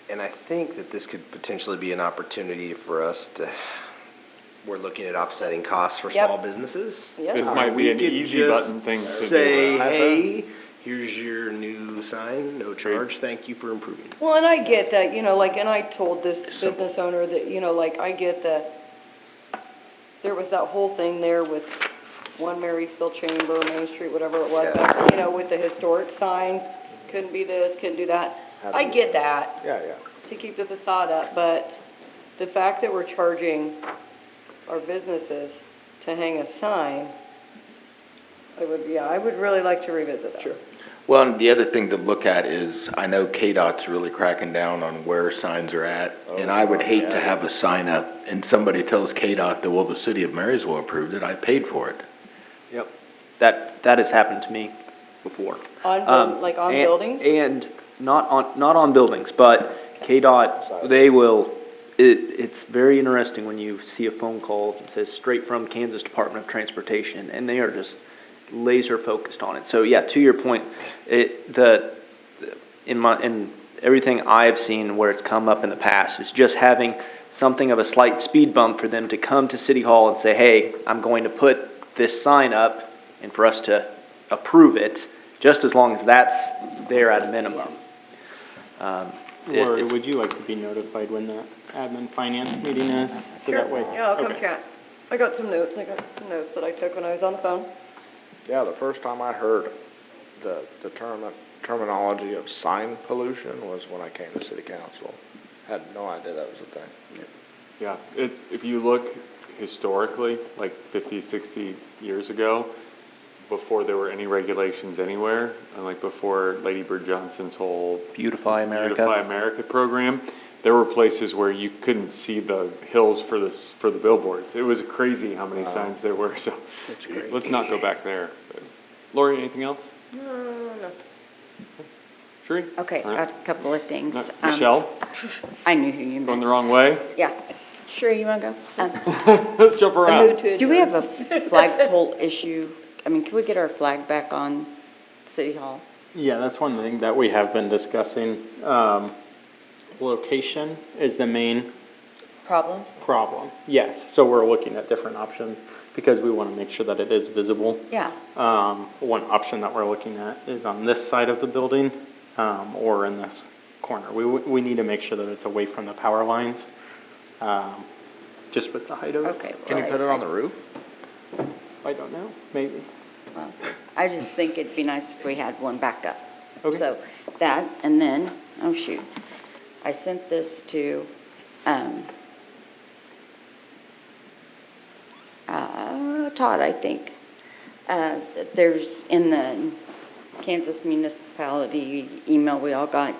And I think that this could potentially be an opportunity for us to, we're looking at offsetting costs for Yep. small businesses. Yep. This might be an We could easy just button thing to say, do. hey, here's your new sign, no charge, thank you for improving. well, and I get that, like, and I told this business owner that, like, I get that there was that whole thing there with One Marysville Chamber, Main Street, whatever it was, Yeah. back, with the historic sign, couldn't be this, couldn't do that. I get that, Yeah. to keep the facade up, but the fact that we're charging our businesses to hang a sign, I would really like to revisit that. Sure. Well, and the other thing to look at is, I know KDOT's really cracking down on where signs are at, and I would hate to have a sign up and somebody tells KDOT that, well, the city of Marysville approved it, I paid for it. Yep, that has happened to me before. On, like on buildings? And not on buildings, but KDOT, they will, it's very interesting when you see a phone call that says straight from Kansas Department of Transportation, and they are just laser focused on it. So yeah, to your point, in everything I've seen where it's come up in the past is just having something of a slight speed bump for them to come to City Hall and say, hey, I'm going to put this sign up, and for us to approve it, just as long as that's there at a minimum. Or would you like to be notified when the admin finance meeting is? So that way. Yeah, I'll come Okay. chat. I got some notes that I took when I was on the phone. Yeah, the first time I heard the terminology of sign pollution was when I came to city council. Had no idea that was a thing. Yeah, if you look historically, like 50, 60 years ago, before there were any regulations anywhere, and like before Lady Bird Johnson's whole Beautify America program, there were places where you couldn't see the hills for the billboards. It was crazy how many signs there were, so let's not go back there. But, Lori, anything else? No. Sheree? Okay, All right. got a couple of things. Michelle? I knew who you meant. Going the wrong way? Yeah. Sure, you wanna go? Let's jump around. Do we have a flagpole issue? I mean, can we get our flag back on City Hall? Yeah, that's one thing that we have been discussing. location is the main Problem? problem. Yes, so we're looking at different options because we want to make sure that it is visible. Yeah. One option that we're looking at is on this side of the building, or in this corner. We need to make sure that it's away from the power lines, just with the height of it. Okay. Can you put it on the roof? I don't know, maybe. Well, I just think it'd be nice if we had one backed up. Okay. So that, and then, oh shoot, I sent this to, Todd, I think. There's in the Kansas municipality email we all got,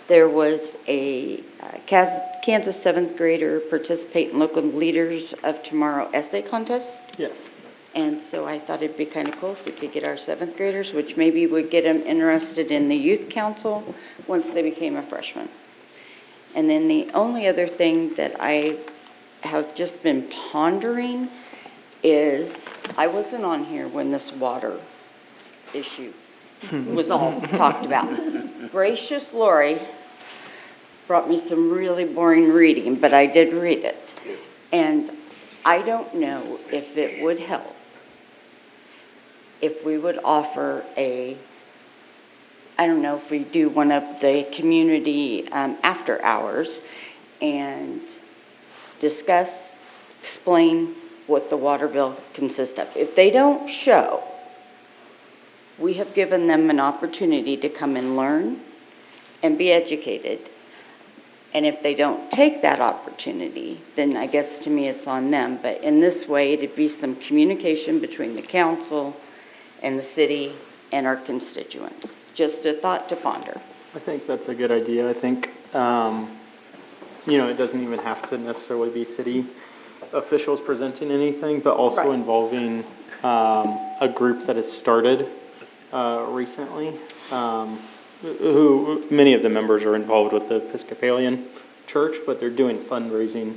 there was a Kansas seventh grader participate in local leaders of tomorrow essay contest. Yes. And so I thought it'd be kind of cool if we could get our seventh graders, which maybe would get them interested in the youth council once they became a freshman. And then the only other thing that I have just been pondering is, I wasn't on here when this water issue was all talked about. Gracious Lori brought me some really boring reading, but I did read it. And I don't know if it would help if we would offer I don't know if we do one of the community after hours and discuss, explain what the water bill consists of. If they don't show, we have given them an opportunity to come and learn and be educated. And if they don't take that opportunity, then I guess to me it's on them. But in this way, it'd be some communication between the council and the city and our constituents. Just a thought to ponder. I think that's a good idea. I think, it doesn't even have to necessarily be city officials presenting anything, but also Right. involving a group that has started recently, who many of the members are involved with the Episcopalian Church, but they're doing fundraising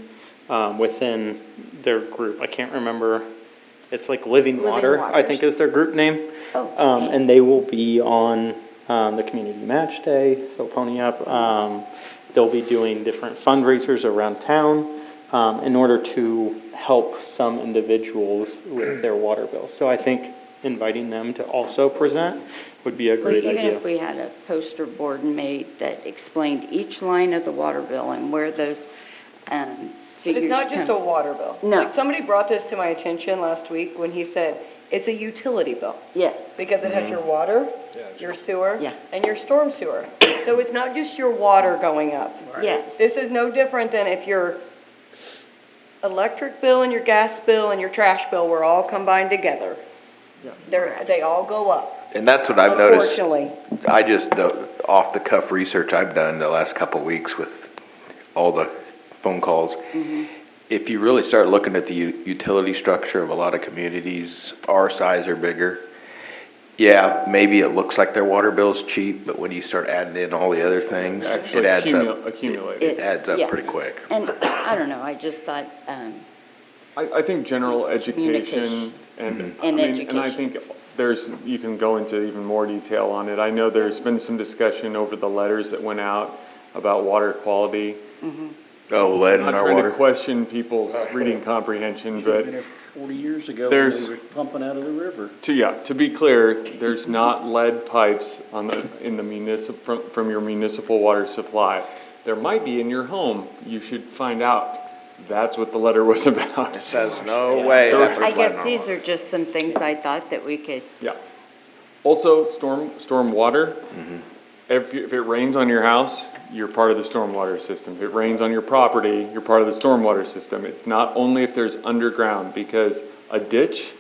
within their group. I can't remember. It's like Living Water, I think is their group name. Oh, okay. And they will be on the community match day, so pony up. They'll be doing different fundraisers around town in order to help some individuals with their water bills. So I think inviting them to also present would be a great Even idea. if we had a poster board made that explained each line of the water bill and where those But figures it's not just a come. water bill. No. Like, somebody brought this to my attention last week when he said, it's a utility bill. Yes. Because it has your water, your sewer, Yeah. and your storm sewer. So it's not just your water going up. Yes. This is no different than if your electric bill and your gas bill and your trash bill were all combined together. They all go up. And that's what I've noticed. Unfortunately. I just, the off-the-cuff research I've done the last couple of weeks with all the phone calls. If you really start looking at the utility structure of a lot of communities, our size or bigger, yeah, maybe it looks like their water bill's cheap, but when you start adding in all the other things, it adds up. It adds up pretty Yes. quick. And I don't know, I just thought, I think general education and, And and I think you can go into even more detail on it. I know there's been some discussion over the letters that went out about water quality. Oh, lead in I'm our not trying water. to question people's reading comprehension, but 40 years ago, when there's, we were pumping out of the river. to be clear, there's not lead pipes in the from your municipal water supply. There might be in your home. You should find out. That's what the letter was about. It says no way. that I there's lead guess in our these water. are just some things I thought that we could, Yeah. Also, storm water. If it rains on your house, you're part of the stormwater system. If it rains on your property, you're part of the stormwater system. It's not only if there's underground, because a ditch,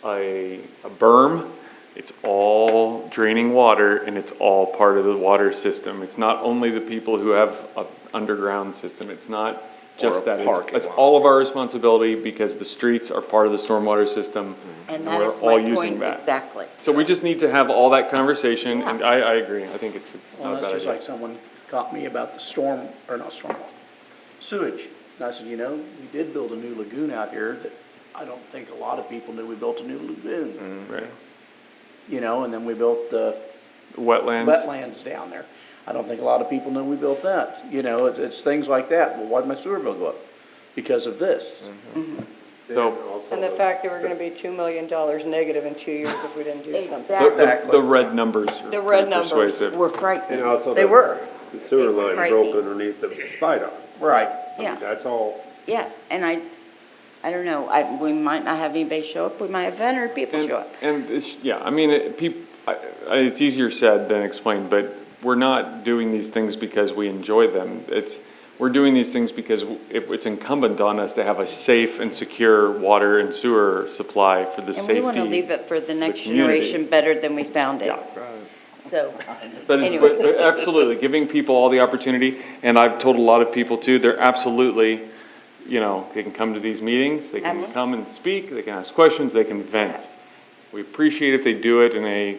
a berm, it's all draining water and it's all part of the water system. It's not only the people who have an underground system. It's not just Or a that. parking It's lot. all of our responsibility because the streets are part of the stormwater system. and that we're is all my using point, that. exactly. So we just need to have all that conversation, and I agree. I think it's Well, not a that's bad just idea. like someone caught me about the sewage. And I said, we did build a new lagoon out here that I don't think a lot of people knew we built a new lagoon. Right. And then we built the Wetlands. wetlands down there. I don't think a lot of people know we built that. You know, it's things like that. Well, why'd my sewer bill go up? Because of this. So, And the fact that we're gonna be $2 million negative in 2 years if we didn't do something. Exactly. the red numbers are The red pretty numbers persuasive. We're frightening. And also They were. the sewer They were line frightening. broke underneath the viaduct. Right. Yeah, That's all. yeah, and I don't know, we might not have anybody show up, we might have 100 people show up. And it's, yeah, I mean, it's easier said than explained, but we're not doing these things because we enjoy them. We're doing these things because it's incumbent on us to have a safe and secure water and sewer supply for the And safety. we want to leave it for the next community. generation better than we found it. So, But anyway. but absolutely, giving people all the opportunity, and I've told a lot of people too, they're absolutely, you know, they can come to these meetings, they can come and speak, they can ask questions, they can vent. Yes. We appreciate if they do it in a,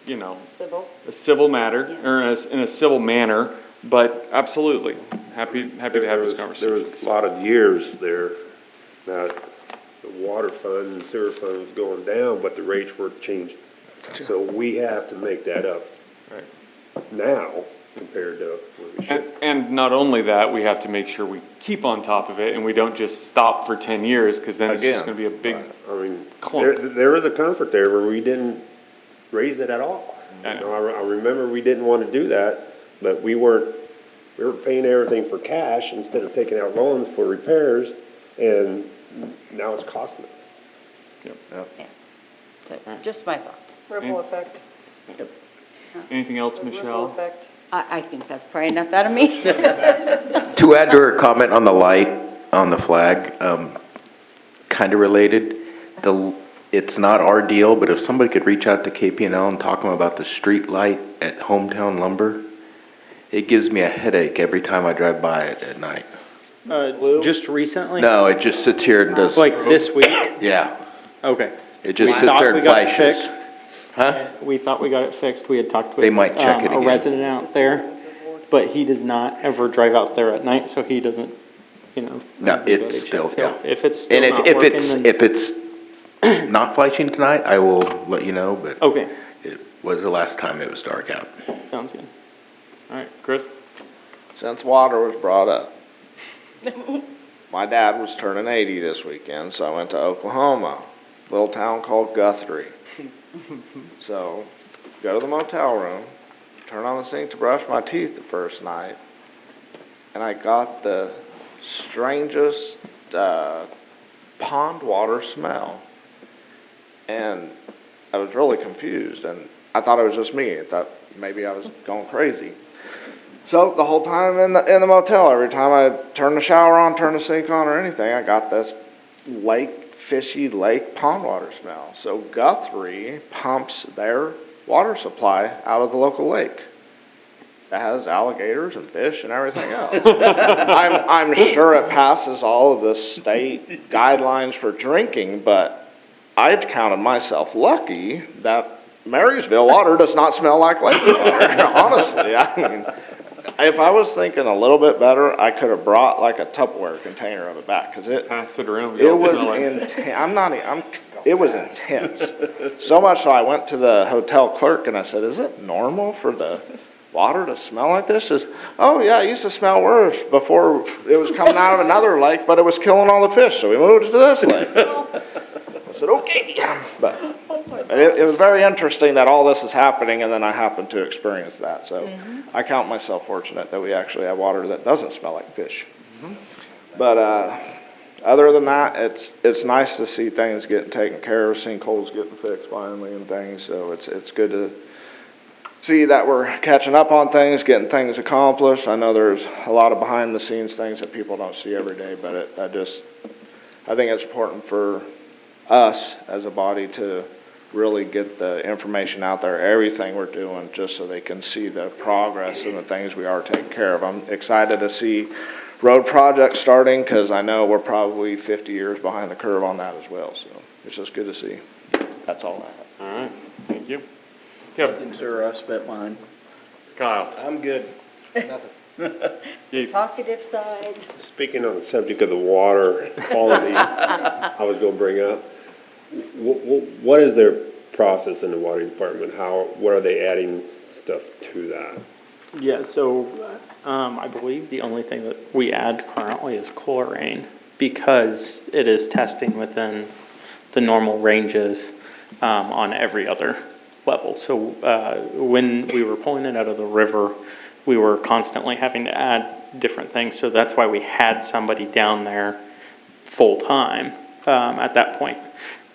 you know, Civil. a civil matter, or in a civil manner, but absolutely, happy to have this conversation. There was a lot of years there that the water fund and sewer fund was going down, but the rates weren't changing. So we have to make that up Right. now compared to what we should. And not only that, we have to make sure we keep on top of it and we don't just stop for 10 years, because then it's just gonna be a big I mean, clump. there was a comfort there where we didn't raise it at all. I You know, I remember we didn't want to do that, but we were paying everything for cash instead of taking out loans for repairs, and now it's costing us. Yep. Yeah. So, just my thoughts. Ripple effect. Anything else, Ripple Michelle? effect. I think that's probably enough out of me. To add to her comment on the light on the flag, kind of related, it's not our deal, but if somebody could reach out to KP&L and talk to them about the street light at Hometown Lumber, it gives me a headache every time I drive by it at night. Just recently? No, it just sits here and does. Like this week? Yeah, Okay. it just We sits thought there we and got it flashes. fixed. Huh? We thought we got it fixed. We had talked with They might check it a again. resident out there, but he does not ever drive out there at night, so he doesn't, you know. No, do that it's check. still, So yeah. if it's still And not if working, it's, then. if it's not flashing tonight, I will let you know, but Okay, it was the last time it was dark out. sounds good. All right, Chris? Since water was brought up, my dad was turning 80 this weekend, so I went to Oklahoma, little town called Guthrie. So, go to the motel room, turn on the sink to brush my teeth the first night, and I got the strangest pond water smell. And I was really confused, and I thought it was just me. I thought maybe I was going crazy. So the whole time in the motel, every time I turn the shower on, turn the sink on or anything, I got this fishy lake pond water smell. So Guthrie pumps their water supply out of the local lake. That has alligators and fish and everything else. I'm sure it passes all of the state guidelines for drinking, but I'd counted myself lucky that Marysville water does not smell like lake water, honestly. I mean, if I was thinking a little bit better, I could have brought like a Tupperware container of it back, because Pass it around. it was intense. It was intense. So much so I went to the hotel clerk and I said, "Is it normal for the water to smell like this?" She says, "Oh yeah, it used to smell worse before it was coming out of another lake, but it was killing all the fish, so we moved it to this lake." I said, "Okay." But it was very interesting that all this is happening, and then I happened to experience that. So I count myself fortunate that we actually have water that doesn't smell like fish. But other than that, it's nice to see things getting taken care of, sinkholes getting fixed finally and things. So it's good to see that we're catching up on things, getting things accomplished. I know there's a lot of behind the scenes things that people don't see every day, but I think it's important for us as a body to really get the information out there, everything we're doing, just so they can see the progress and the things we are taking care of. I'm excited to see road projects starting, because I know we're probably 50 years behind the curve on that as well, so it's just good to see. That's all I have. All right, thank you. Nothing, sir, I spent mine. Kyle? I'm good. Nothing. Talkative side. Speaking on the subject of the water quality, I was gonna bring up, what is their process in the water department? What are they adding stuff to that? Yeah, so, I believe the only thing that we add currently is chlorine, because it is testing within the normal ranges, on every other level. So, when we were pulling it out of the river, we were constantly having to add different things, so that's why we had somebody down there full-time, at that point.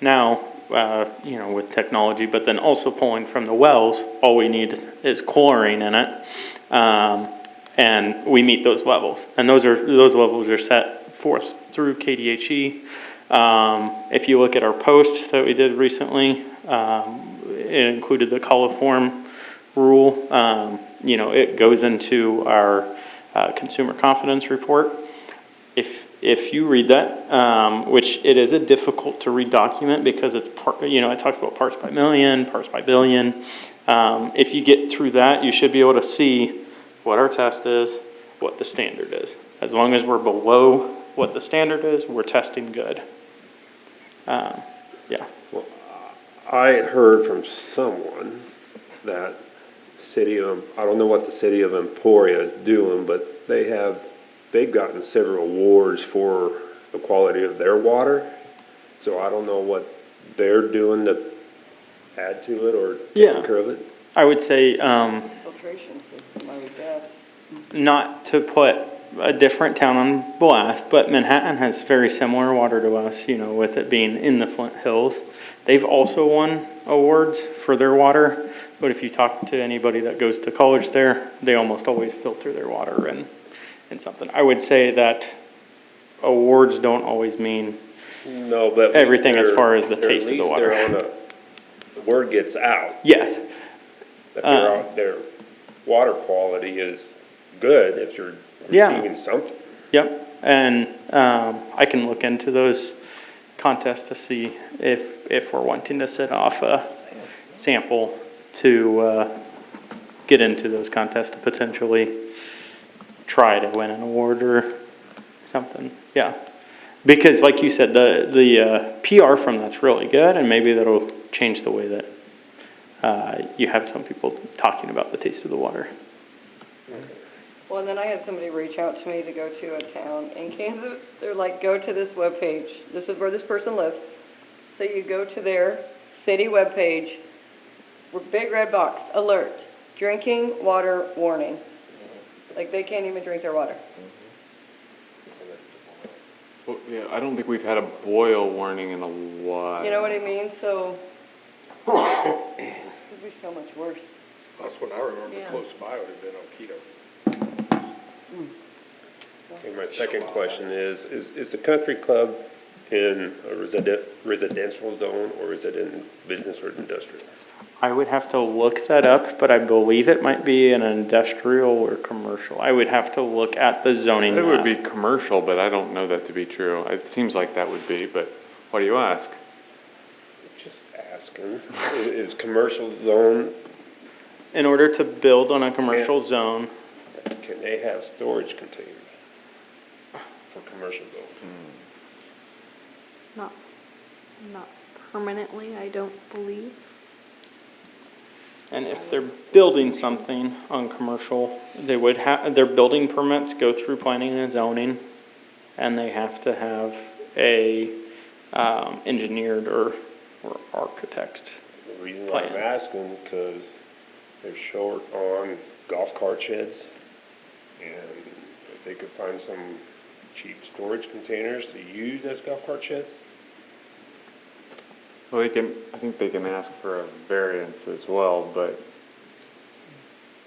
Now, with technology, but then also pulling from the wells, all we need is chlorine in it. And we meet those levels. And those levels are set forth through KDHE. If you look at our post that we did recently, it included the coliform rule. It goes into our consumer confidence report. If you read that, which it is a difficult to read document because it's it talks about parts by million, parts by billion. If you get through that, you should be able to see what our test is, what the standard is. As long as we're below what the standard is, we're testing good. Yeah. Well, I heard from someone that I don't know what the city of Emporia is doing, but they've gotten several awards for the quality of their water. So I don't know what they're doing to add to it or take care of it. I would say, Filtration system, I would guess. not to put a different town on blast, but Manhattan has very similar water to us, with it being in the Flint Hills. They've also won awards for their water, but if you talk to anybody that goes to college there, they almost always filter their water in something. I would say that awards don't always mean No, but everything as far as the taste of the water. The word gets out. Yes. That their water quality is good if you're receiving something. Yep, and I can look into those contests to see if we're wanting to set off a sample to get into those contests to potentially try to win an award or something. Yeah, because like you said, the PR from that's really good, and maybe that'll change the way that you have some people talking about the taste of the water. Well, and then I had somebody reach out to me to go to a town in Kansas. They're like, go to this webpage. This is where this person lives. So you go to their city webpage, big red box, alert, drinking water warning. Like they can't even drink their water. Well, yeah, I don't think we've had a boil warning in a while. You know what I mean? So it could be so much worse. That's what I remember. Yeah. Close by would have been Oketo. Okay, my second question is the country club in a residential zone, or is it in business or industrial? I would have to look that up, but I believe it might be an industrial or commercial. I would have to look at the zoning It would map. be commercial, but I don't know that to be true. It seems like that would be, but why do you ask? Just asking. Is commercial zone, In order to build on a commercial zone, can they have storage containers for commercial zone? Not permanently, I don't believe. and if they're building something on commercial, they would have, their building permits go through planning and zoning, and they have to have a engineered or architect The reason why I'm asking, because they're short on golf cart sheds, and if they could find some cheap storage containers to use as golf cart sheds. Well, I think they can ask for a variance as well, but.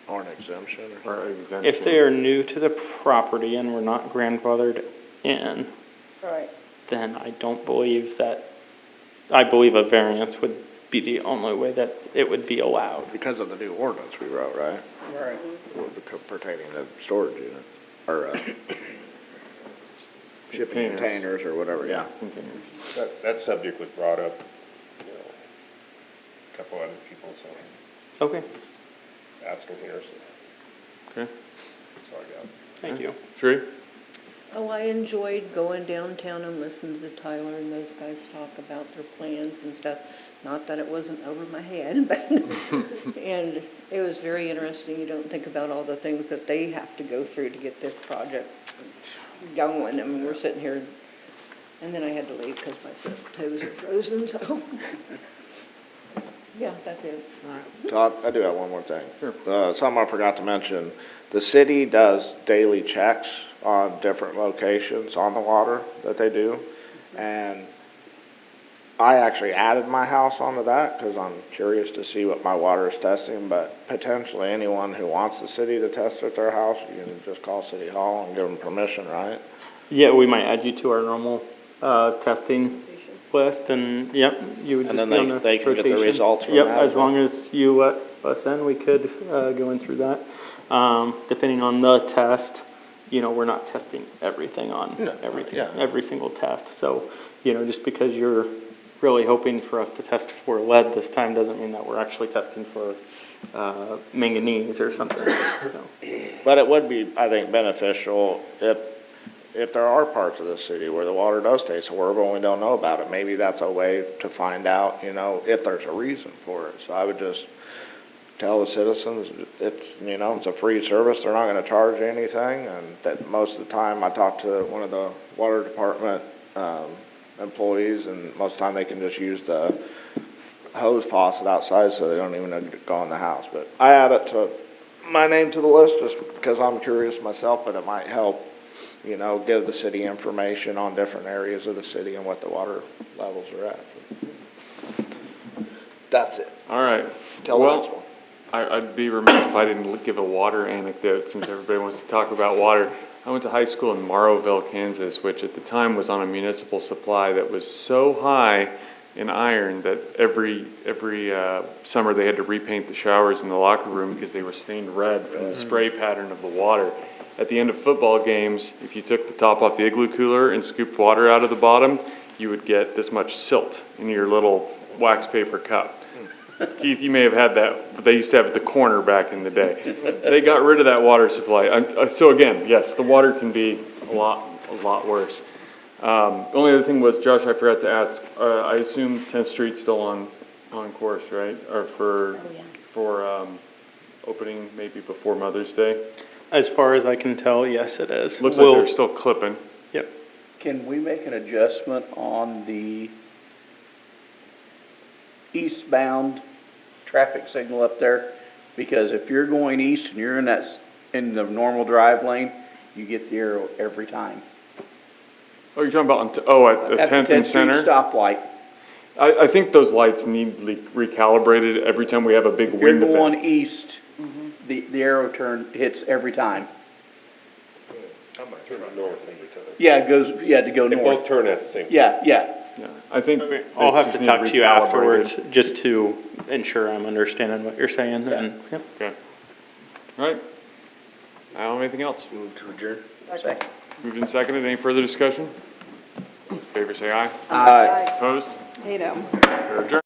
Or an exemption. Or exemption. If they are new to the property and were not grandfathered in, Right. then I don't believe I believe a variance would be the only way that it would be allowed. Because of the new ordinance we wrote, right? Right. Pertaining to storage unit, or shipping containers or whatever, yeah. That subject was brought up, a couple other people, so. Okay. Asking here, so. Okay. That's all I got. Thank you. Sheree? Oh, I enjoyed going downtown and listening to Tyler and those guys talk about their plans and stuff. not that it wasn't over my head, but, and it was very interesting. You don't think about all the things that they have to go through to get this project going. I mean, we're sitting here, and then I had to leave because my toes are frozen, so. Yeah, that's it. Todd, I do have one more thing. Something I forgot to mention. The city does daily checks on different locations on the water that they do. And I actually added my house onto that because I'm curious to see what my water is testing, but potentially anyone who wants the city to test at their house, you can just call City Hall and give them permission, right? Yeah, we might add you to our normal, testing list and, yep, you would And just then be on the they can get the rotation. results from Yep, that as as well. long as you let us in, we could, go in through that. Depending on the test, you know, we're not testing everything on everything, yeah. every single test. So, you know, just because you're really hoping for us to test for lead this time doesn't mean that we're actually testing for, manganese or something, so. But it would be, I think, beneficial if there are parts of the city where the water does taste horrible and we don't know about it. Maybe that's a way to find out, you know, if there's a reason for it. So I would just tell the citizens it's, you know, it's a free service. They're not gonna charge you anything, and that most of the time I talk to one of the water department, employees, and most of the time they can just use the hose faucet outside so they don't even need to go in the house. But I add it to my name to the list just because I'm curious myself, but it might help, you know, give the city information on different areas of the city and what the water levels are at. That's it. All right. Tell the next one. I'd be remiss if I didn't give a water anecdote since everybody wants to talk about water. I went to high school in Marysville, Kansas, which at the time was on a municipal supply that was so high in iron that every summer they had to repaint the showers in the locker room because they were stained red from the spray pattern of the water. At the end of football games, if you took the top off the igloo cooler and scooped water out of the bottom, you would get this much silt in your little wax paper cup. Keith, you may have had that, but they used to have at the corner back in the day. They got rid of that water supply. So again, yes, the water can be a lot worse. Only other thing was, Josh, I forgot to ask, I assume 10th Street's still on course, right? Or for opening maybe before Mother's Day? As far as I can tell, yes, it is. Looks like they're still clipping. Yep. Can we make an adjustment on the eastbound traffic signal up there? Because if you're going east and you're in the normal drive lane, you get the arrow every time. Oh, you're talking about, at 10th and Center? Stoplight. I think those lights need recalibrated every time we have a big If you're wind event. going east, the arrow hits every time. I might turn north every time. Yeah, it goes, to go They north. both turn at the same time. Yeah. Yeah, I think. I'll they have just to need talk to you recalibrated. afterwards, just to ensure I'm understanding what you're saying, and, yep. Okay. All right. I don't have anything else. Move to adjourn. Second. Moved and seconded. Any further discussion? All in favor say aye. Aye. Opposed? They know. We're adjourned.